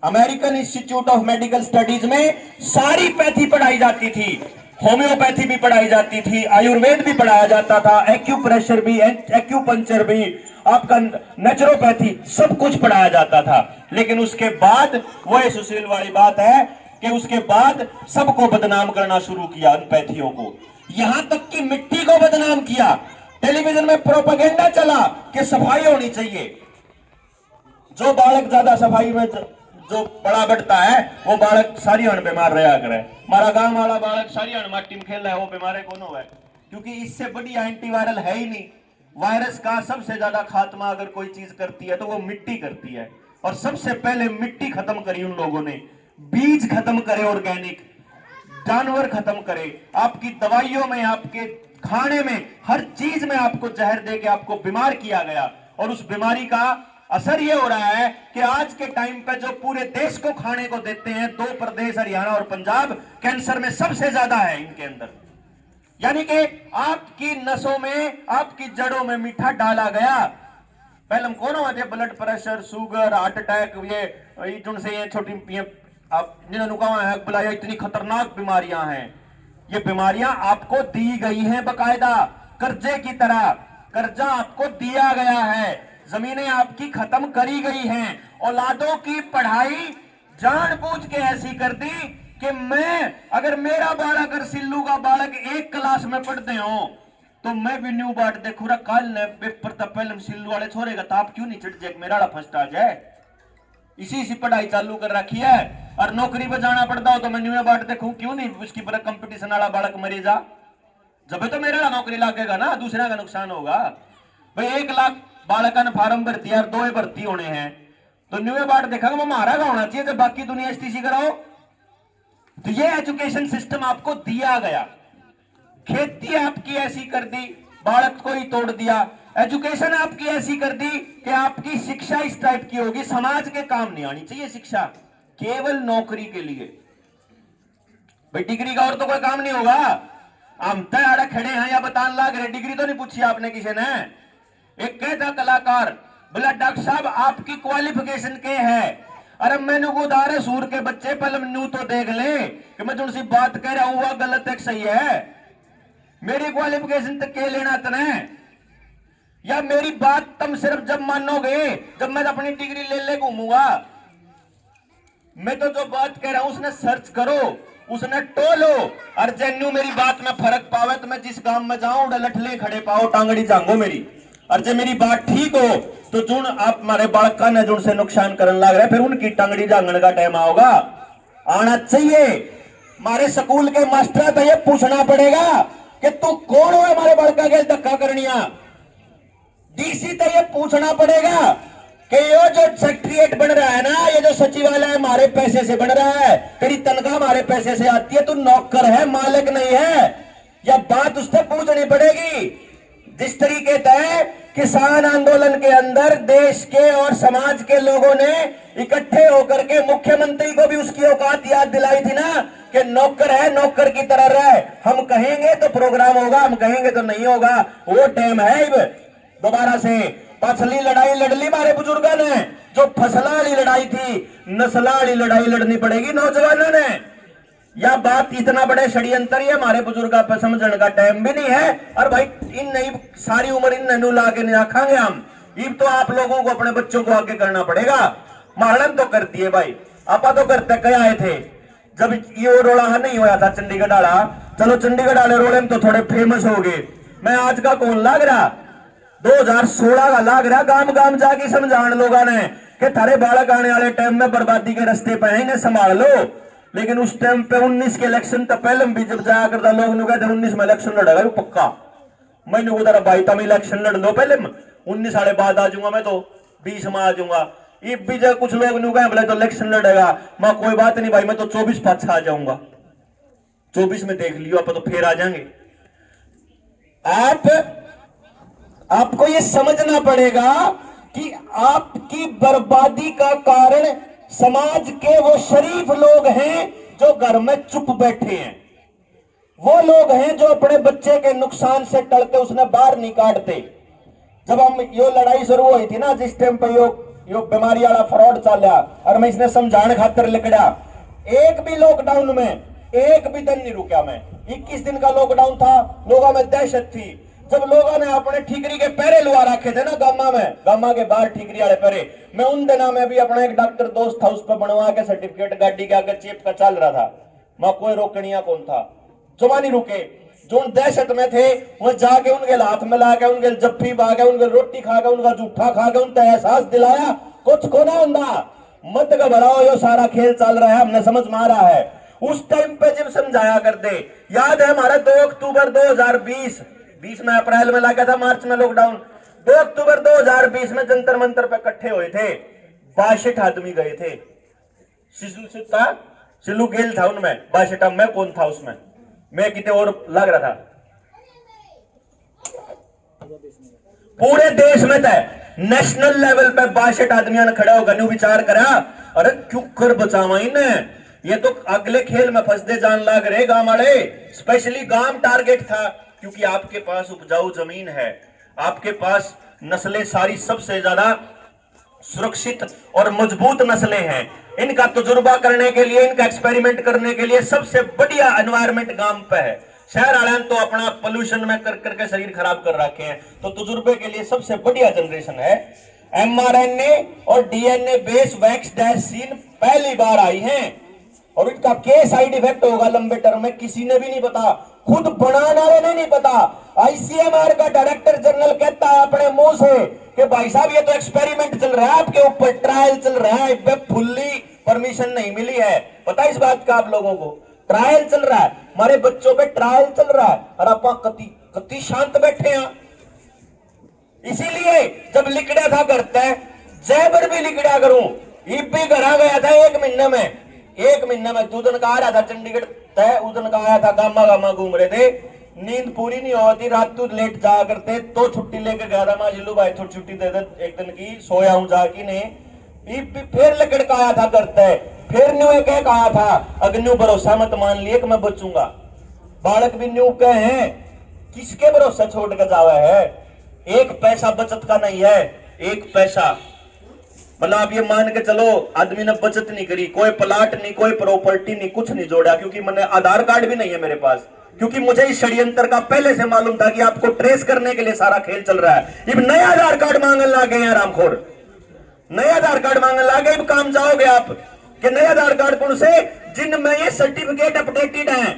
A: American institute of medical studies में सारी पैथी पढ़ाई जाती थी, होम्योपैथी भी पढ़ाई जाती थी, आयुर्वेद भी पढ़ाया जाता था, एक्यूप्रेशर भी, एक्यूपंक्चर भी, आपका नेचुरोपैथी, सब कुछ पढ़ाया जाता था। लेकिन उसके बाद वह सुशील वाली बात है कि उसके बाद सबको बदनाम करना शुरू किया, उन पैथियों को, यहां तक कि मिट्टी को बदनाम किया। टेलीविजन में प्रोपेगेंडा चला कि सफाई होनी चाहिए, जो बालक ज्यादा सफाई में जो बड़ा बढ़ता है वो बालक सारी हन बीमार रहा करे। हमारा गांव वाला बालक सारी हन माटी में खेल रहा है, वो बीमार कौन हुआ है? क्योंकि इससे बड़ी एंटीवायरल है ही नहीं। वायरस का सबसे ज्यादा खात्मा अगर कोई चीज करती है तो वो मिट्टी करती है, और सबसे पहले मिट्टी खत्म करी उन लोगों ने। बीज खत्म करे, ऑर्गेनिक जानवर खत्म करे, आपकी दवाइयों में, आपके खाने में, हर चीज में आपको जहर दे के आपको बीमार किया गया। और उस बीमारी का असर यह हो रहा है कि आज के टाइम पे जो पूरे देश को खाने को देते हैं, 2 प्रदेश हरियाणा और पंजाब कैंसर में सबसे ज्यादा है इनके अंदर। यानी कि आपकी नसों में, आपकी जड़ों में मीठा डाला गया। पहले हम कौन होते, blood pressure, sugar, heart attack, ये जिनसे ये छोटी आप जिन्होंने कहा है बुलाया, इतनी खतरनाक बीमारियां हैं। ये बीमारियां आपको दी गई हैं बकायदा कर्जे की तरह। कर्जा आपको दिया गया है, जमीनें आपकी खत्म करी गई हैं, औलादों की पढ़ाई जानबूझ के ऐसी कर दी कि मैं, अगर मेरा बालक, अगर सिल्लू का बालक 1 क्लास में पढ़ते हो तो मैं भी न्यू बाट देखू रहा, कल ने पेपर तब पहले सिल्लू वाले छोड़ेगा तो आप क्यों नहीं चिट जाए, मेरा वाला फर्स्ट आ जाए। इसी पढ़ाई चालू कर रखी है। और नौकरी पे जाना पड़ता हो तो मैं न्यू बाट देखू, क्यों नहीं उसकी पर कंपटीशन वाला बालक मरे जा, जब तो मेरा नौकरी लागेगा ना, दूसरे का नुकसान होगा। भाई 1 लाख बालक ने फार्म भरती है और 2 भर्ती होने हैं, तो न्यू बाट देखा हमारा का होना चाहिए जब बाकी दुनिया एसटीसी कराओ। तो ये एजुकेशन सिस्टम आपको दिया गया, खेती आपकी ऐसी कर दी, बालक को ही तोड़ दिया। एजुकेशन आपकी ऐसी कर दी कि आपकी शिक्षा इस टाइप की होगी, समाज के काम नहीं आनी चाहिए शिक्षा, केवल नौकरी के लिए। भाई डिग्री का और तो कोई काम नहीं होगा। हम तैयार खड़े हैं या बताने लग रहे, डिग्री तो नहीं पूछी आपने किसी ने। एक कहता कलाकार, बोला डॉक्टर साहब आपकी क्वालिफिकेशन क्या है? अरे मैंने को उधार है सूर के बच्चे, पहले न्यू तो देख ले कि मैं तुमसे बात कह रहा हूं वह गलत है सही है। मेरी क्वालिफिकेशन तक के लेना तने, या मेरी बात तुम सिर्फ जब मानोगे जब मैं अपनी डिग्री ले घूमूंगा। मैं तो जो बात कह रहा हूं उसने सर्च करो, उसने टोलो, और जेन्यू मेरी बात में फर्क पावे तो मैं जिस गांव में जाऊं लठले खड़े पाओ, टांगड़ी जांगो मेरी। और जब मेरी बात ठीक हो तो जुन आप हमारे बालका ने जुन से नुकसान करने लग रहे, फिर उनकी टांगड़ी जांगने का टाइम आओगा, आना चाहिए। हमारे स्कूल के मास्टर तो ये पूछना पड़ेगा कि तू कौन हो हमारे बालका के धक्का करनिया। डीसी तो ये पूछना पड़ेगा कि ये जो सेक्रेटरिएट बन रहा है ना, ये जो सचिवालय हमारे पैसे से बन रहा है, तेरी तनख्वाह हमारे पैसे से आती है, तू नौकर है मालिक नहीं है। यह बात उससे पूछनी पड़ेगी। जिस तरीके से किसान आंदोलन के अंदर देश के और समाज के लोगों ने इकट्ठे होकर के मुख्यमंत्री को भी उसकी औकात याद दिलाई थी ना कि नौकर है, नौकर की तरह रहे। हम कहेंगे तो प्रोग्राम होगा, हम कहेंगे तो नहीं होगा। वो टाइम है दोबारा से पछली लड़ाई लड़ ली हमारे बुजुर्गों ने, जो फसला वाली लड़ाई थी, नस्ला वाली लड़ाई लड़नी पड़ेगी नौजवानों ने। यह बात इतना बड़े षड्यंत्र ये हमारे बुजुर्ग पर समझने का टाइम भी नहीं है। और भाई इन नहीं सारी उम्र इन ननू ला के नहीं रखेंगे हम, अब तो आप लोगों को अपने बच्चों को आगे करना पड़ेगा। मारन तो करती है भाई, आपा तो करते कई आए थे जब ये रोड़ा नहीं होया था चंडीगढ़ वाला। चलो चंडीगढ़ वाले रोड़े में तो थोड़े फेमस हो गए, मैं आज का कौन लाग रहा, 2016 का लाग रहा। गांव गांव जाके समझाने लोगों ने कि थारे बालक आने वाले टाइम में बर्बादी के रास्ते पे इन्हें संभाल लो। लेकिन उस टाइम पे 19 के इलेक्शन तो पहले भी जब जाया करता लोग कहते 19 में इलेक्शन लड़ेगा वो पक्का। मैंने उधर भाई तुम इलेक्शन लड़ लो पहले, 19 साढ़े बाद आ जाऊंगा, मैं तो 20 में आ जाऊंगा। ये भी जब कुछ लोग नहीं कहे बोले तो इलेक्शन लड़ेगा, मैं कोई बात नहीं भाई, मैं तो 24 पाछा आ जाऊंगा, 24 में देख लियो आप तो फिर आ जाएंगे। आपको ये समझना पड़ेगा कि आपकी बर्बादी का कारण समाज के वो शरीफ लोग हैं जो घर में चुप बैठे हैं। वो लोग हैं जो अपने बच्चे के नुकसान से टलते उसने बाहर नहीं काटते। जब हम यो लड़ाई शुरू हुई थी ना, जिस टाइम पे यो बीमारी वाला फ्रॉड चला और मैं इसने समझाने खातर लिखड़ा, एक भी लॉकडाउन में एक भी दिन नहीं रुका मैं। 21 दिन का लॉकडाउन था, लोगों में दहशत थी। जब लोगों ने अपने ठीकरी के पैरे लुआ रखे थे ना गामा में, गामा के बाहर ठीकरी वाले पैरे, मैं उन दिनों में भी अपना एक डॉक्टर दोस्त था उस पर बनवा के सर्टिफिकेट गाड़ी के आगे चेप का चल रहा था। मैं कोई रोकनिया कौन था, जुमा नहीं रुके। जो उन दहशत में थे वो जाके उनके हाथ में ला के उनके जफ्फी पा के उनके रोटी खा के उनका जूठा खा के उनका एहसास दिलाया कुछ को ना होता, मत घबराओ, ये सारा खेल चल रहा है, हमने समझ मारा है। उस टाइम पे जब समझाया करते, याद है हमारा 2 अक्टूबर 2020 में अप्रैल में लगा था, मार्च में लॉकडाउन। 2 अक्टूबर 2020 में जंतर मंतर पे इकट्ठे हुए थे, 62 आदमी गए थे।
B: शिशु था, सिल्लू गेल था उनमें, 62 में कौन था उसमें, मैं कितने और लग रहा था। पूरे देश में था, नेशनल लेवल पे 62 आदमियों ने खड़ा होकर न्यू विचार करा, अरे क्यों कर बचावा इन्हें, ये तो अगले खेल में फंसते जान लग रहे गांव वाले। स्पेशली गांव टारगेट था, क्योंकि आपके पास उपजाऊ जमीन है, आपके पास नस्लें सारी सबसे ज्यादा सुरक्षित और मजबूत नस्लें हैं। इनका तजुर्बा करने के लिए, इनका एक्सपेरिमेंट करने के लिए सबसे बढ़िया एनवायरमेंट गांव पे है। शहर वाले तो अपना पोल्यूशन में कर करके शरीर खराब कर रखे हैं, तो तजुर्बे के लिए सबसे बढ़िया जनरेशन है। mRNA और DNA बेस वैक्सीन पहली बार आई हैं, और इनका क्या साइड इफेक्ट होगा लंबे टर्म में किसी ने भी नहीं पता, खुद बनाने वाले ने नहीं पता। आईसीएमआर का डायरेक्टर जनरल कहता है अपने मुंह से कि भाई साहब ये तो एक्सपेरिमेंट चल रहा है, आपके ऊपर ट्रायल चल रहा है, फुल्ली परमिशन नहीं मिली है। पता है इस बात का आप लोगों को? ट्रायल चल रहा है, हमारे बच्चों पे ट्रायल चल रहा है, और आप कति शांत बैठे हैं। इसीलिए जब लिखड़ा था करते जयबर भी लिखड़ा करूं, ईब भी करा गया था एक महीने में दूधन का आ रहा था चंडीगढ़ तय, उदन का आया था, गामा गामा घूम रहे थे, नींद पूरी नहीं होती, रात तो लेट जा करते, तो छुट्टी लेकर गया था, माँ जिल्लू भाई थोड़ी छुट्टी दे दे एक दिन की, सोया हूं जाके ने, फिर लकड़ का आया था करते, फिर न्यू एक कहा था अग्न्यू भरोसा मत मान लिए कि मैं बचूंगा। बालक भी न्यू के हैं, किसके भरोसा छोड़ कर जावा है, एक पैसा बचत का नहीं है, एक पैसा, मतलब आप ये मान के चलो आदमी ने बचत नहीं करी, कोई प्लाट नहीं, कोई प्रॉपर्टी नहीं, कुछ नहीं जोड़ा, क्योंकि मैंने आधार कार्ड भी नहीं है मेरे पास, क्योंकि मुझे इस षड्यंत्र का पहले से मालूम था कि आपको ट्रेस करने के लिए सारा खेल चल रहा है। अब नया आधार कार्ड मांगने लगे हैं रामखोर, नया आधार कार्ड मांगने लगे, अब काम जाओगे आप कि नया आधार कार्ड कौन से, जिनमें ये सर्टिफिकेट अपडेटेड है,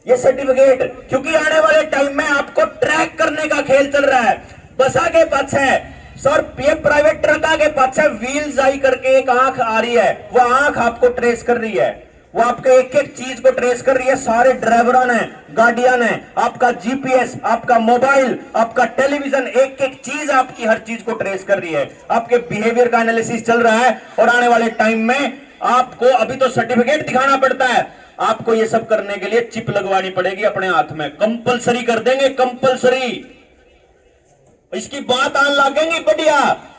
B: ये सर्टिफिकेट, क्योंकि आने वाले टाइम में आपको ट्रैक करने का खेल चल रहा है। बस आगे पाछे सर, ये प्राइवेट ट्रक आगे पाछे व्हील्स आई करके एक आंख आ रही है, वो आंख आपको ट्रेस कर रही है, वो आपके एक एक चीज को ट्रेस कर रही है, सारे ड्राइवरों ने, गाड़ियां ने, आपका जीपीएस, आपका मोबाइल, आपका टेलीविजन, एक एक चीज आपकी हर चीज को ट्रेस कर रही है, आपके बिहेवियर का एनालिसिस चल रहा है। और आने वाले टाइम में आपको, अभी तो सर्टिफिकेट दिखाना पड़ता है, आपको ये सब करने के लिए चिप लगवानी पड़ेगी अपने हाथ में, कंपलसरी कर देंगे, कंपलसरी। इसकी बात आने लगेंगी बढ़िया,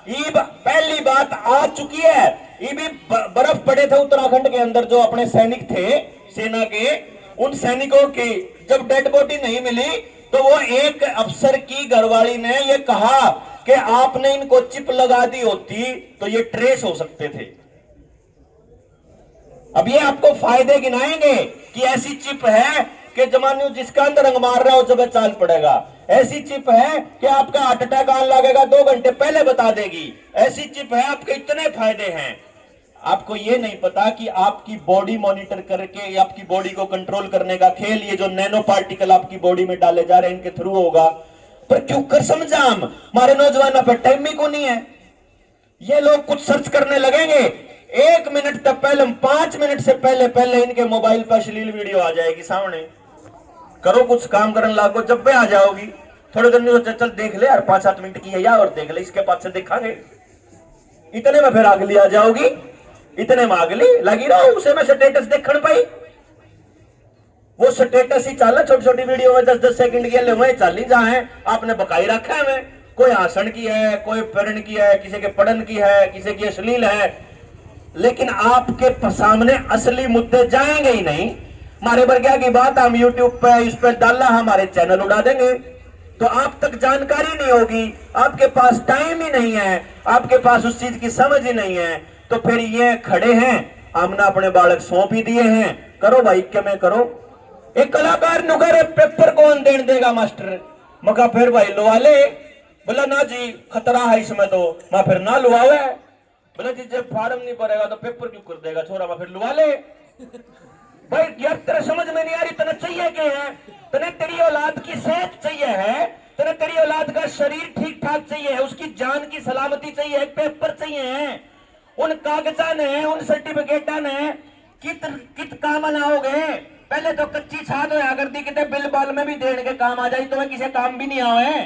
B: ये पहली बात आ चुकी है। ये भी बर्फ पड़े थे उत्तराखंड के अंदर, जो अपने सैनिक थे सेना के, उन सैनिकों की जब डेड बॉडी नहीं मिली, तो वो एक अफसर की घरवाली ने ये कहा कि आपने इनको चिप लगा दी होती तो ये ट्रेस हो सकते थे। अब ये आपको फायदे गिनाएंगे कि ऐसी चिप है कि जमाने जिसका अंदर रंग मार रहा हो जब चाल पड़ेगा, ऐसी चिप है कि आपका हार्ट अटैक आने लगेगा 2 घंटे पहले बता देगी, ऐसी चिप है, आपके इतने फायदे हैं। आपको ये नहीं पता कि आपकी बॉडी मॉनिटर करके आपकी बॉडी को कंट्रोल करने का खेल, ये जो नैनो पार्टिकल आपकी बॉडी में डाले जा रहे हैं, इनके थ्रू होगा। पर क्यों कर समझा हम, हमारे नौजवानों पर टाइम ही को नहीं है। ये लोग कुछ सर्च करने लगेंगे, 1 मिनट तक पहले, 5 मिनट से पहले इनके मोबाइल पर अश्लील वीडियो आ जाएगी सामने। करो कुछ काम करने लागो, जब पे आ जाओगी थोड़े दिन में, चल देख ले यार 5-7 मिनट की है यार, और देख ले, इसके पास से देखांगे, इतने में फिर अगली आ जाओगी, इतने में अगली लगी रहो, उसे में स्टेटस देखने पाई, वो स्टेटस ही चाल, छोटी छोटी वीडियो में 10-10 सेकंड के लिए वही चाली जाए, आपने बकाई रखा है। में कोई आसन की है, कोई पढ़न की है, किसी के पढ़न की है, किसी की अश्लील है, लेकिन आपके सामने असली मुद्दे जाएंगे ही नहीं। हमारे बर्गिया की बात हम यूट्यूब पे इस पे डालना, हमारे चैनल उड़ा देंगे, तो आप तक जानकारी नहीं होगी, आपके पास टाइम ही नहीं है, आपके पास उस चीज की समझ ही नहीं है, तो फिर ये खड़े हैं, हमने अपने बालक सौंप ही दिए हैं, करो भाई क्या मैं करो। एक कलाकार नुकर पेपर कौन देने देगा मास्टर, मका फिर भाई लुवा ले, बोला ना जी खतरा है इसमें, तो मैं फिर ना लुआवे, बोला जी जब फार्म नहीं भरेगा तो पेपर क्यों कर देगा छोरा, मैं फिर लुवा ले। भाई यार तेरे समझ में नहीं आ रही, तेने चाहिए क्या है, तेने तेरी औलाद की सेहत चाहिए है, तेने तेरी औलाद का शरीर ठीक ठाक चाहिए है, उसकी जान की सलामती चाहिए है, पेपर चाहिए है, उन कागजा ने, उन सर्टिफिकेटा ने कित काम लाओगे। पहले तो कच्ची छाद होया करती, कितने बिल बाल में भी देने के काम आ जाए, तो मैं किसी काम भी नहीं आवे,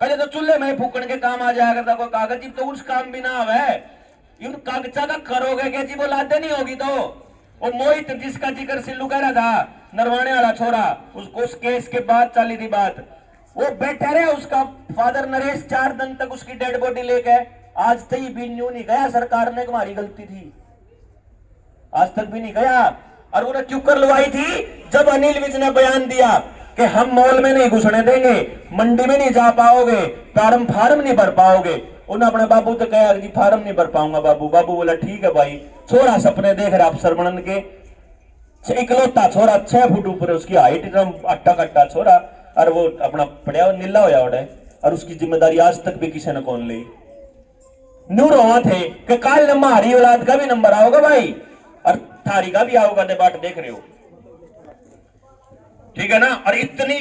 B: पहले तो चूल्हे में फूकने के काम आ जाया करता, कोई कागज तो उस काम भी ना आवे। इन कागजा का करोगे क्या जी? वो लादे नहीं होगी तो वो मोहित जिसका जिक्र सिल्लू कह रहा था, नरवाने वाला छोरा, उसको उस केस के बाद चली थी बात, वो बैठा रहा उसका फादर नरेश 4 दिन तक उसकी डेड बॉडी लेके, आज तक भी न्यू नहीं गया सरकार ने हमारी गलती थी, आज तक भी नहीं गया। और उन्हें क्यों कर लुआई थी? जब अनिल विज ने बयान दिया कि हम मॉल में नहीं घुसने देंगे, मंडी में नहीं जा पाओगे, फार्म नहीं भर पाओगे, उन्हें अपने बाबू तो कहा कि फार्म नहीं भर पाऊंगा बाबू। बाबू बोला ठीक है भाई, छोरा सपने देख रहा अफसर बनन के, इकलौता छोरा 6 फुट ऊपर उसकी हाइट, एकदम अट्टा कट्टा छोरा, और वो अपना पड़िया नीला होया उड़े, और उसकी जिम्मेदारी आज तक भी किसी ने कौन ली। न्यू रोवा थे कि काल हमारी औलाद का भी नंबर आओगा भाई, और थारी का भी आओगा, बात देख रहे हो, ठीक है ना। और इतनी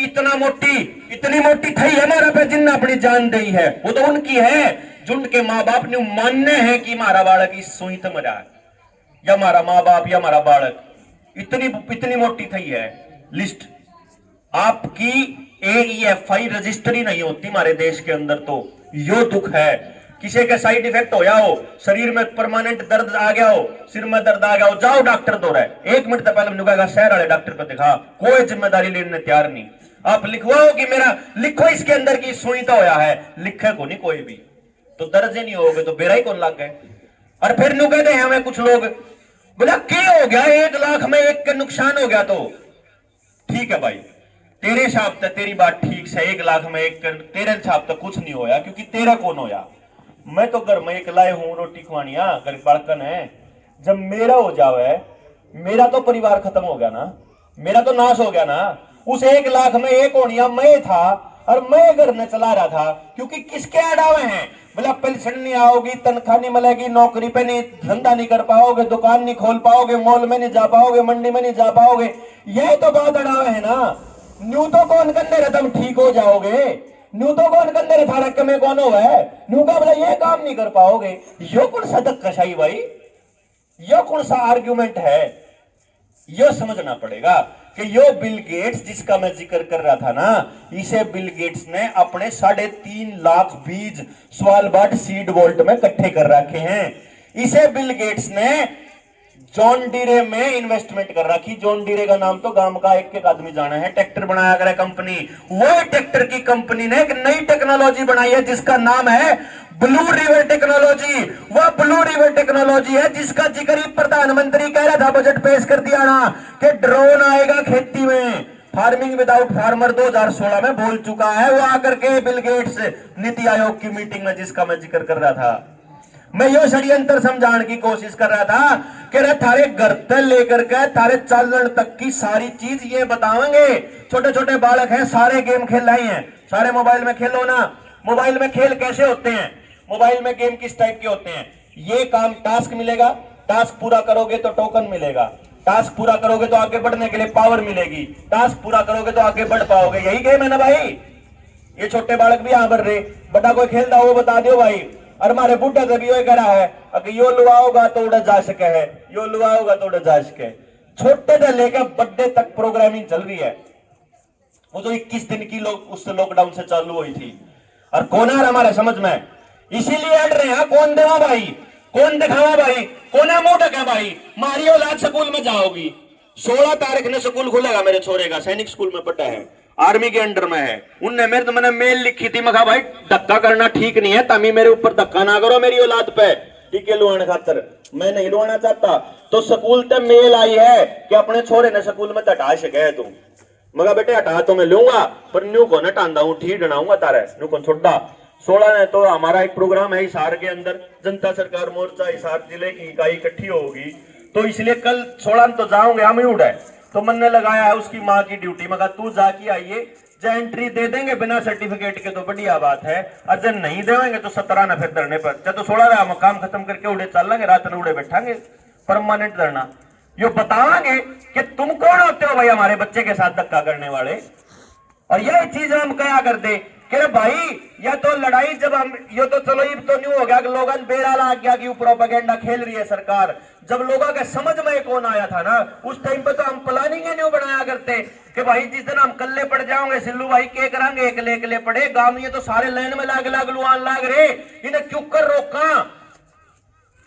B: मोटी थई है हमारा पे जिन्ना अपनी जान दी है, वो तो उनकी है जुन के माँ बाप ने मानने हैं कि हमारा बालक इस सुई तो मरा है, या हमारा माँ बाप या हमारा बालक, इतनी मोटी थई है लिस्ट। आपकी AEFI रजिस्ट्री नहीं होती हमारे देश के अंदर, तो यो दुख है। किसी के साइड इफेक्ट हो जाओ, शरीर में परमानेंट दर्द आ गया हो, सिर में दर्द आ गया हो, जाओ डॉक्टर दो रहे 1 मिनट तक पहले मैंने कहा शहर वाले डॉक्टर को दिखा, कोई जिम्मेदारी लेने तैयार नहीं। आप लिखवाओ कि मेरा लिखो इसके अंदर की सुई तो होया है, लिखे को नहीं कोई भी, तो दर्द ही नहीं होगे तो बेरा ही कौन लग गए। और फिर नु कहते हैं हमें कुछ लोग, बोला क्या हो गया 1 लाख में 1 का नुकसान हो गया, तो ठीक है भाई तेरे हिसाब से तेरी बात ठीक से 1 लाख में 1 तेरे हिसाब से कुछ नहीं होया, क्योंकि तेरा कौन होया। मैं तो घर में एक लाए हूं रोटी खुआनिया, घर बड़कन है, जब मेरा हो जावे मेरा तो परिवार खत्म हो गया ना, मेरा तो नाश हो गया ना। उस 1 लाख में 1 होनिया मैं था, और मैं घर में चला रहा था, क्योंकि किसके अड़ावे हैं, बोला पेंशन नहीं आओगी, तनख्वाह नहीं मिलेगी, नौकरी पे नहीं, धंधा नहीं कर पाओगे, दुकान नहीं खोल पाओगे, मॉल में नहीं जा पाओगे, मंडी में नहीं जा पाओगे, यही तो बात अड़ावे है ना। न्यू तो कौन करने रहे तुम ठीक हो जाओगे, न्यू तो कौन करने रहे था रक्कम में कौन हो है, न्यू का बोला ये काम नहीं कर पाओगे। यो कौन सा धक्काशाही भाई, यो कौन सा आर्ग्यूमेंट है, यो समझना पड़ेगा कि यो बिल गेट्स जिसका मैं जिक्र कर रहा था ना, इसे बिल गेट्स ने अपने 3.5 लाख बीज स्वालबार्ड सीड वॉल्ट में इकट्ठे कर रखे हैं। इसे बिल गेट्स ने जॉन डीरे में इन्वेस्टमेंट कर रखी। जॉन डीरे का नाम तो गांव का एक आदमी जाना है, ट्रैक्टर बनाया करे कंपनी, वो ट्रैक्टर की कंपनी ने एक नई टेक्नोलॉजी बनाई है जिसका नाम है ब्लू रिवर टेक्नोलॉजी। वह ब्लू रिवर टेक्नोलॉजी है जिसका जिक्र प्रधानमंत्री कह रहा था, बजट पेश कर दिया ना, कि ड्रोन आएगा खेती में, फार्मिंग विदाउट फार्मर 2016 में बोल चुका है वो आकर के बिल गेट्स नीति आयोग की मीटिंग में, जिसका मैं जिक्र कर रहा था। मैं यो षड्यंत्र समझाने की कोशिश कर रहा था कि थारे घर से लेकर के थारे चालन तक की सारी चीज ये बताएंगे। छोटे छोटे बालक हैं, सारे गेम खेल रहे हैं, सारे मोबाइल में खेलो ना। मोबाइल में खेल कैसे होते हैं, मोबाइल में गेम किस टाइप के होते हैं, ये काम टास्क मिलेगा, टास्क पूरा करोगे तो टोकन मिलेगा, टास्क पूरा करोगे तो आगे बढ़ने के लिए पावर मिलेगी, टास्क पूरा करोगे तो आगे बढ़ पाओगे, यही गेम है ना भाई। ये छोटे बालक भी यहां बढ़ रहे, बड़ा कोई खेलता हो बता दो भाई। और हमारे बुढ़ा का भी वही करा है, अगर यो लुआओगा तो उड़ा जा सके है, यो लुआओगा तो उड़ा जा सके। छोटे से लेकर बड़े तक प्रोग्रामिंग चल रही है। वो जो 21 दिन की उससे लॉकडाउन से चालू हुई थी, और कौन आ हमारे समझ में, इसीलिए अड़ रहे हैं। कौन देवा भाई, कौन दिखावा भाई, कौन मुंह ढका भाई। मारी औलाद स्कूल में जाओगी, 16 तारीख ने स्कूल खुलेगा मेरे छोरे का, सैनिक स्कूल में पढ़ा है, आर्मी के अंडर में है। उनने मेरे तो मैंने मेल लिखी थी, मैं कहा भाई धक्का करना ठीक नहीं है, तमी मेरे ऊपर धक्का ना करो मेरी औलाद पे, टीके लुआने खातर मैं नहीं लुआना चाहता। तो स्कूल ते मेल आई है कि अपने छोरे ने स्कूल में हटा सके तू। मगर बेटे हटा तो मैं लूंगा, पर न्यू को हटाऊंगा हूं, ठीक डनाऊंगा तारे न्यू को छोड़ा। 16 ने तो हमारा एक प्रोग्राम है हिसार के अंदर, जनता सरकार मोर्चा हिसार जिले की इकाई इकट्ठी होगी, तो इसलिए कल 16 तो जाऊंगे हम ही उड़े। तो मैंने लगाया है उसकी माँ की ड्यूटी, मगर तू जाके आइए, जो एंट्री दे देंगे बिना सर्टिफिकेट के तो बढ़िया बात है, और जब नहीं देंगे तो 17 ना फिर धरने पर। जब तो 16 हम काम खत्म करके उड़े चल लेंगे, रात में उड़े बैठांगे, परमानेंट धरना। यो बताओगे कि तुम कौन होते हो भाई हमारे बच्चे के साथ धक्का करने वाले। और यही चीज हम क्या कर दे कि भाई या तो लड़ाई, जब हम ये तो चलो ये तो नहीं हो गया कि लोगों बेरा ला गया कि प्रोपेगेंडा खेल रही है सरकार। जब लोगों के समझ में कौन आया था ना, उस टाइम पे तो हम प्लानिंग नहीं बनाया करते कि भाई जिस दिन हम कल्ले पड़ जाओगे सिल्लू भाई के करांगे, एकले पड़े गांव में तो सारे लाइन में लाग लुआन लाग रहे, इन्हें क्यों कर रोका।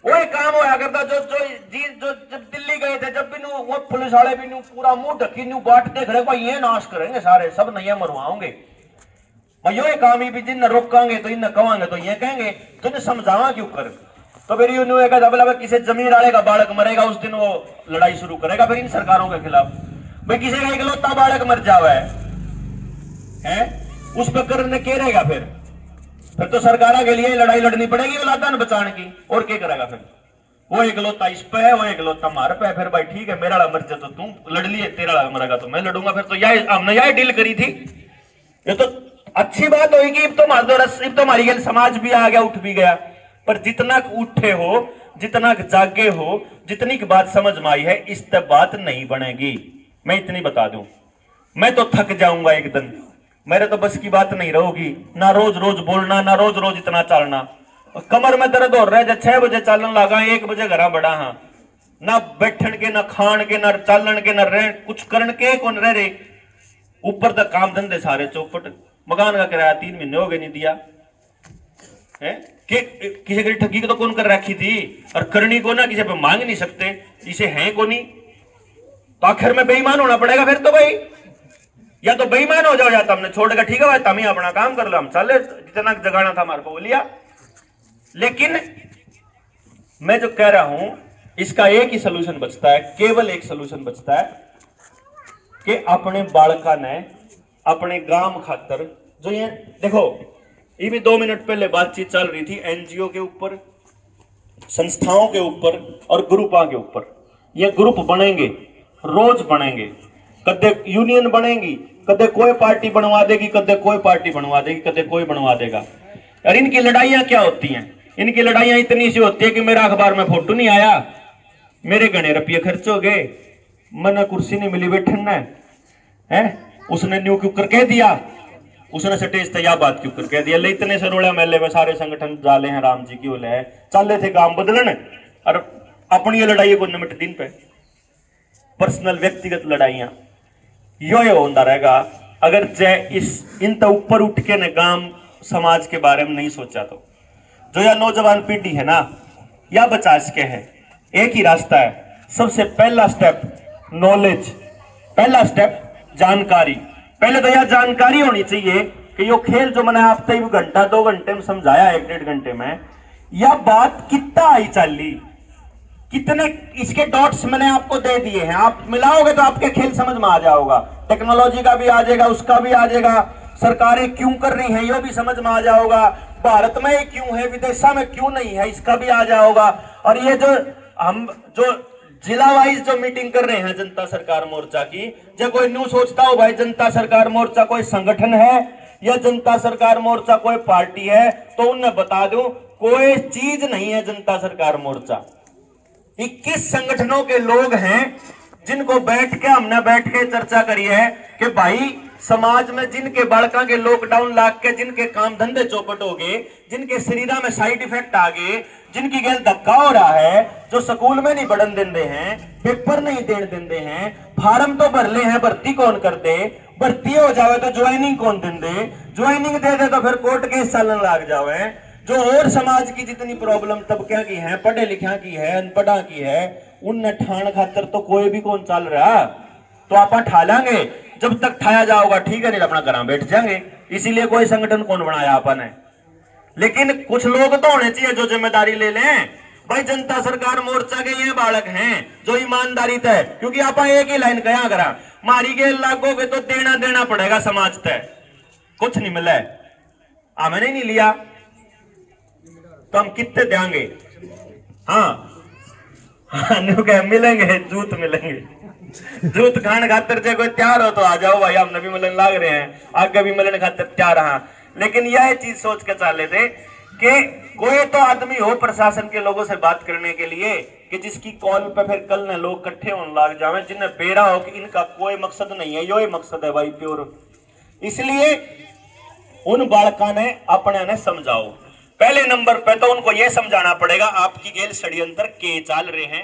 B: वही काम होया करता जो जब दिल्ली गए थे, जब भी नु वो पुलिस वाले भी नु पूरा मुंह ढकी नु बांटते खड़े भाई ये नाश करेंगे सारे, सब नहीं मरवाओगे भाई। यो काम ही भी जिन रोकांगे तो इन कवांगे तो ये कहेंगे तुझे समझावा क्यों कर। तो फिर यूं जब किसी जमीन वाले का बालक मरेगा उस दिन वो लड़ाई शुरू करेगा फिर इन सरकारों के खिलाफ। भाई किसी का इकलौता बालक मर जावा है उस पर करने के रहेगा फिर तो सरकारों के लिए लड़ाई लड़नी पड़ेगी औलादान बचाने की, और क्या करेगा फिर। वो इकलौता इस पे है, वो इकलौता मार पे है, फिर भाई ठीक है मेरा मर जाए तो तू लड़ लिए, तेरा मरेगा तो मैं लड़ूंगा। फिर तो यही हमने यही डील करी थी। ये तो अच्छी बात होगी, अब तो हमारी गल समाज भी आ गया, उठ भी गया। पर जितना उठे हो, जितना जागे हो, जितनी की बात समझ में आई है, इस तक बात नहीं बनेगी। मैं इतनी बता दूं, मैं तो थक जाऊंगा एक दिन, मेरे तो बस की बात नहीं रहोगी। ना रोज रोज बोलना, ना रोज रोज इतना चलना, कमर में दर्द हो रहा है। जब 6 बजे चलन लगा 1 बजे घर बढ़ा, हाँ ना बैठन के, ना खान के, ना चलन के, ना रह कुछ करन के कौन रह रहे। ऊपर तक काम धंधे सारे चौपट, मकान का किराया 3 महीने हो गए नहीं दिया है कि किसी की ठगी तो कौन कर रखी थी, और करनी को ना किसी पे मांग नहीं सकते, इसे है को नहीं तो आखिर में बेईमान होना पड़ेगा। फिर तो भाई या तो बेईमान हो जाओ या तो हमने छोड़कर ठीक है भाई तुम ही अपना काम कर लो, हम चले जितना जगाना था हमारे को लिया। लेकिन मैं जो कह रहा हूं इसका एक ही सोल्यूशन बचता है, केवल एक सोल्यूशन बचता है कि अपने बालका ने अपने गांव खातर जो ये देखो, ये भी 2 मिनट पहले बातचीत चल रही थी एनजीओ के ऊपर, संस्थाओं के ऊपर और ग्रुपों के ऊपर। ये ग्रुप बनेंगे, रोज बनेंगे, कदे यूनियन बनेगी, कदे कोई पार्टी बनवा देगी, कदे कोई पार्टी बनवा देगी, कदे कोई बनवा देगा। और इनकी लड़ाइयां क्या होती हैं? इनकी लड़ाइयां इतनी सी होती है कि मेरा अखबार में फोटो नहीं आया, मेरे घने रुपये खर्च हो गए, मैंने कुर्सी नहीं मिली बैठन है, उसने न्यू क्यों कर कह दिया, उसने स्टेज तैयार बात क्यों कर कह दिया। ले इतने से रोड़ा मेले में सारे संगठन जाले हैं, राम जी की ओले है, चाले थे काम बदलन और अपनी ये लड़ाई को निमट दिन पे पर्सनल व्यक्तिगत लड़ाइयां यो होता रहेगा। अगर जय इस इन तो ऊपर उठ के न गांव समाज के बारे में नहीं सोचा तो जो यह नौजवान पीढ़ी है ना, या बचा के है, एक ही रास्ता है। सबसे पहला स्टेप नॉलेज, पहला स्टेप जानकारी। पहले तो यह जानकारी होनी चाहिए कि यो खेल जो मैंने आप तक घंटा 2 घंटे में समझाया, 1-1.5 घंटे में, यह बात कितना आई चाली, कितने इसके डॉट्स मैंने आपको दे दिए हैं, आप मिलाओगे तो आपके खेल समझ में आ जाओगा। टेक्नोलॉजी का भी आ जाएगा, उसका भी आ जाएगा, सरकारें क्यों कर रही हैं यो भी समझ में आ जाओगा, भारत में ये क्यों है, विदेशा में क्यों नहीं है, इसका भी आ जाओगा। और ये जो हम जो जिला वाइज जो मीटिंग कर रहे हैं जनता सरकार मोर्चा की, जब कोई न्यू सोचता हो भाई जनता सरकार मोर्चा कोई संगठन है या जनता सरकार मोर्चा कोई पार्टी है, तो उन्हें बता दूं कोई चीज नहीं है जनता सरकार मोर्चा। 21 संगठनों के लोग हैं जिनको हमने बैठ के चर्चा करी है कि भाई समाज में जिनके बालका के लॉकडाउन लाग के जिनके काम धंधे चौपट हो गए, जिनके शरीर में साइड इफेक्ट आ गए, जिनकी गैल धक्का हो रहा है, जो स्कूल में नहीं बढ़न देंदे हैं, पेपर नहीं देन देंदे हैं, फार्म तो भर ले हैं, भर्ती कौन कर दे, भर्ती हो जावे तो ज्वाइनिंग कौन देंदे, ज्वाइनिंग दे दे तो फिर कोर्ट केस चलन लग जावे। जो और समाज की जितनी प्रॉब्लम तबके की है, पढ़े लिखा की है, अनपढ़ा की है, उन ठाण खातर तो कोई भी कौन चल रहा, तो आप ठा लेंगे जब तक ठाया जाओगा ठीक है, नहीं अपना घर बैठ जाएंगे। इसीलिए कोई संगठन कौन बनाया आपन है। लेकिन कुछ लोग तो होने चाहिए जो जिम्मेदारी ले लें, भाई जनता सरकार मोर्चा के ये बालक हैं जो ईमानदारी तय, क्योंकि आप एक ही लाइन कया करा, मारी गेल लागोगे तो देना पड़ेगा समाज तय, कुछ नहीं मिला है, हमने नहीं लिया तो हम कितने देंगे। हाँ मिलेंगे, जूत मिलेंगे, जूत खान खातर से कोई तैयार हो तो आ जाओ भाई, हम नबी मिलन लाग रहे हैं, आगे भी मिलने खातर तैयार। हाँ, लेकिन यह चीज सोच के चले थे कि कोई तो आदमी हो प्रशासन के लोगों से बात करने के लिए कि जिसकी कॉल पे फिर कल न लोग इकट्ठे होने लग जावे, जिन्हें बेरा हो कि इनका कोई मकसद नहीं है, यो ही मकसद है भाई प्योर। इसलिए उन बालका ने अपने ने समझाओ। पहले नंबर पे तो उनको यह समझाना पड़ेगा आपकी गेल षड्यंत्र के चाल रहे हैं।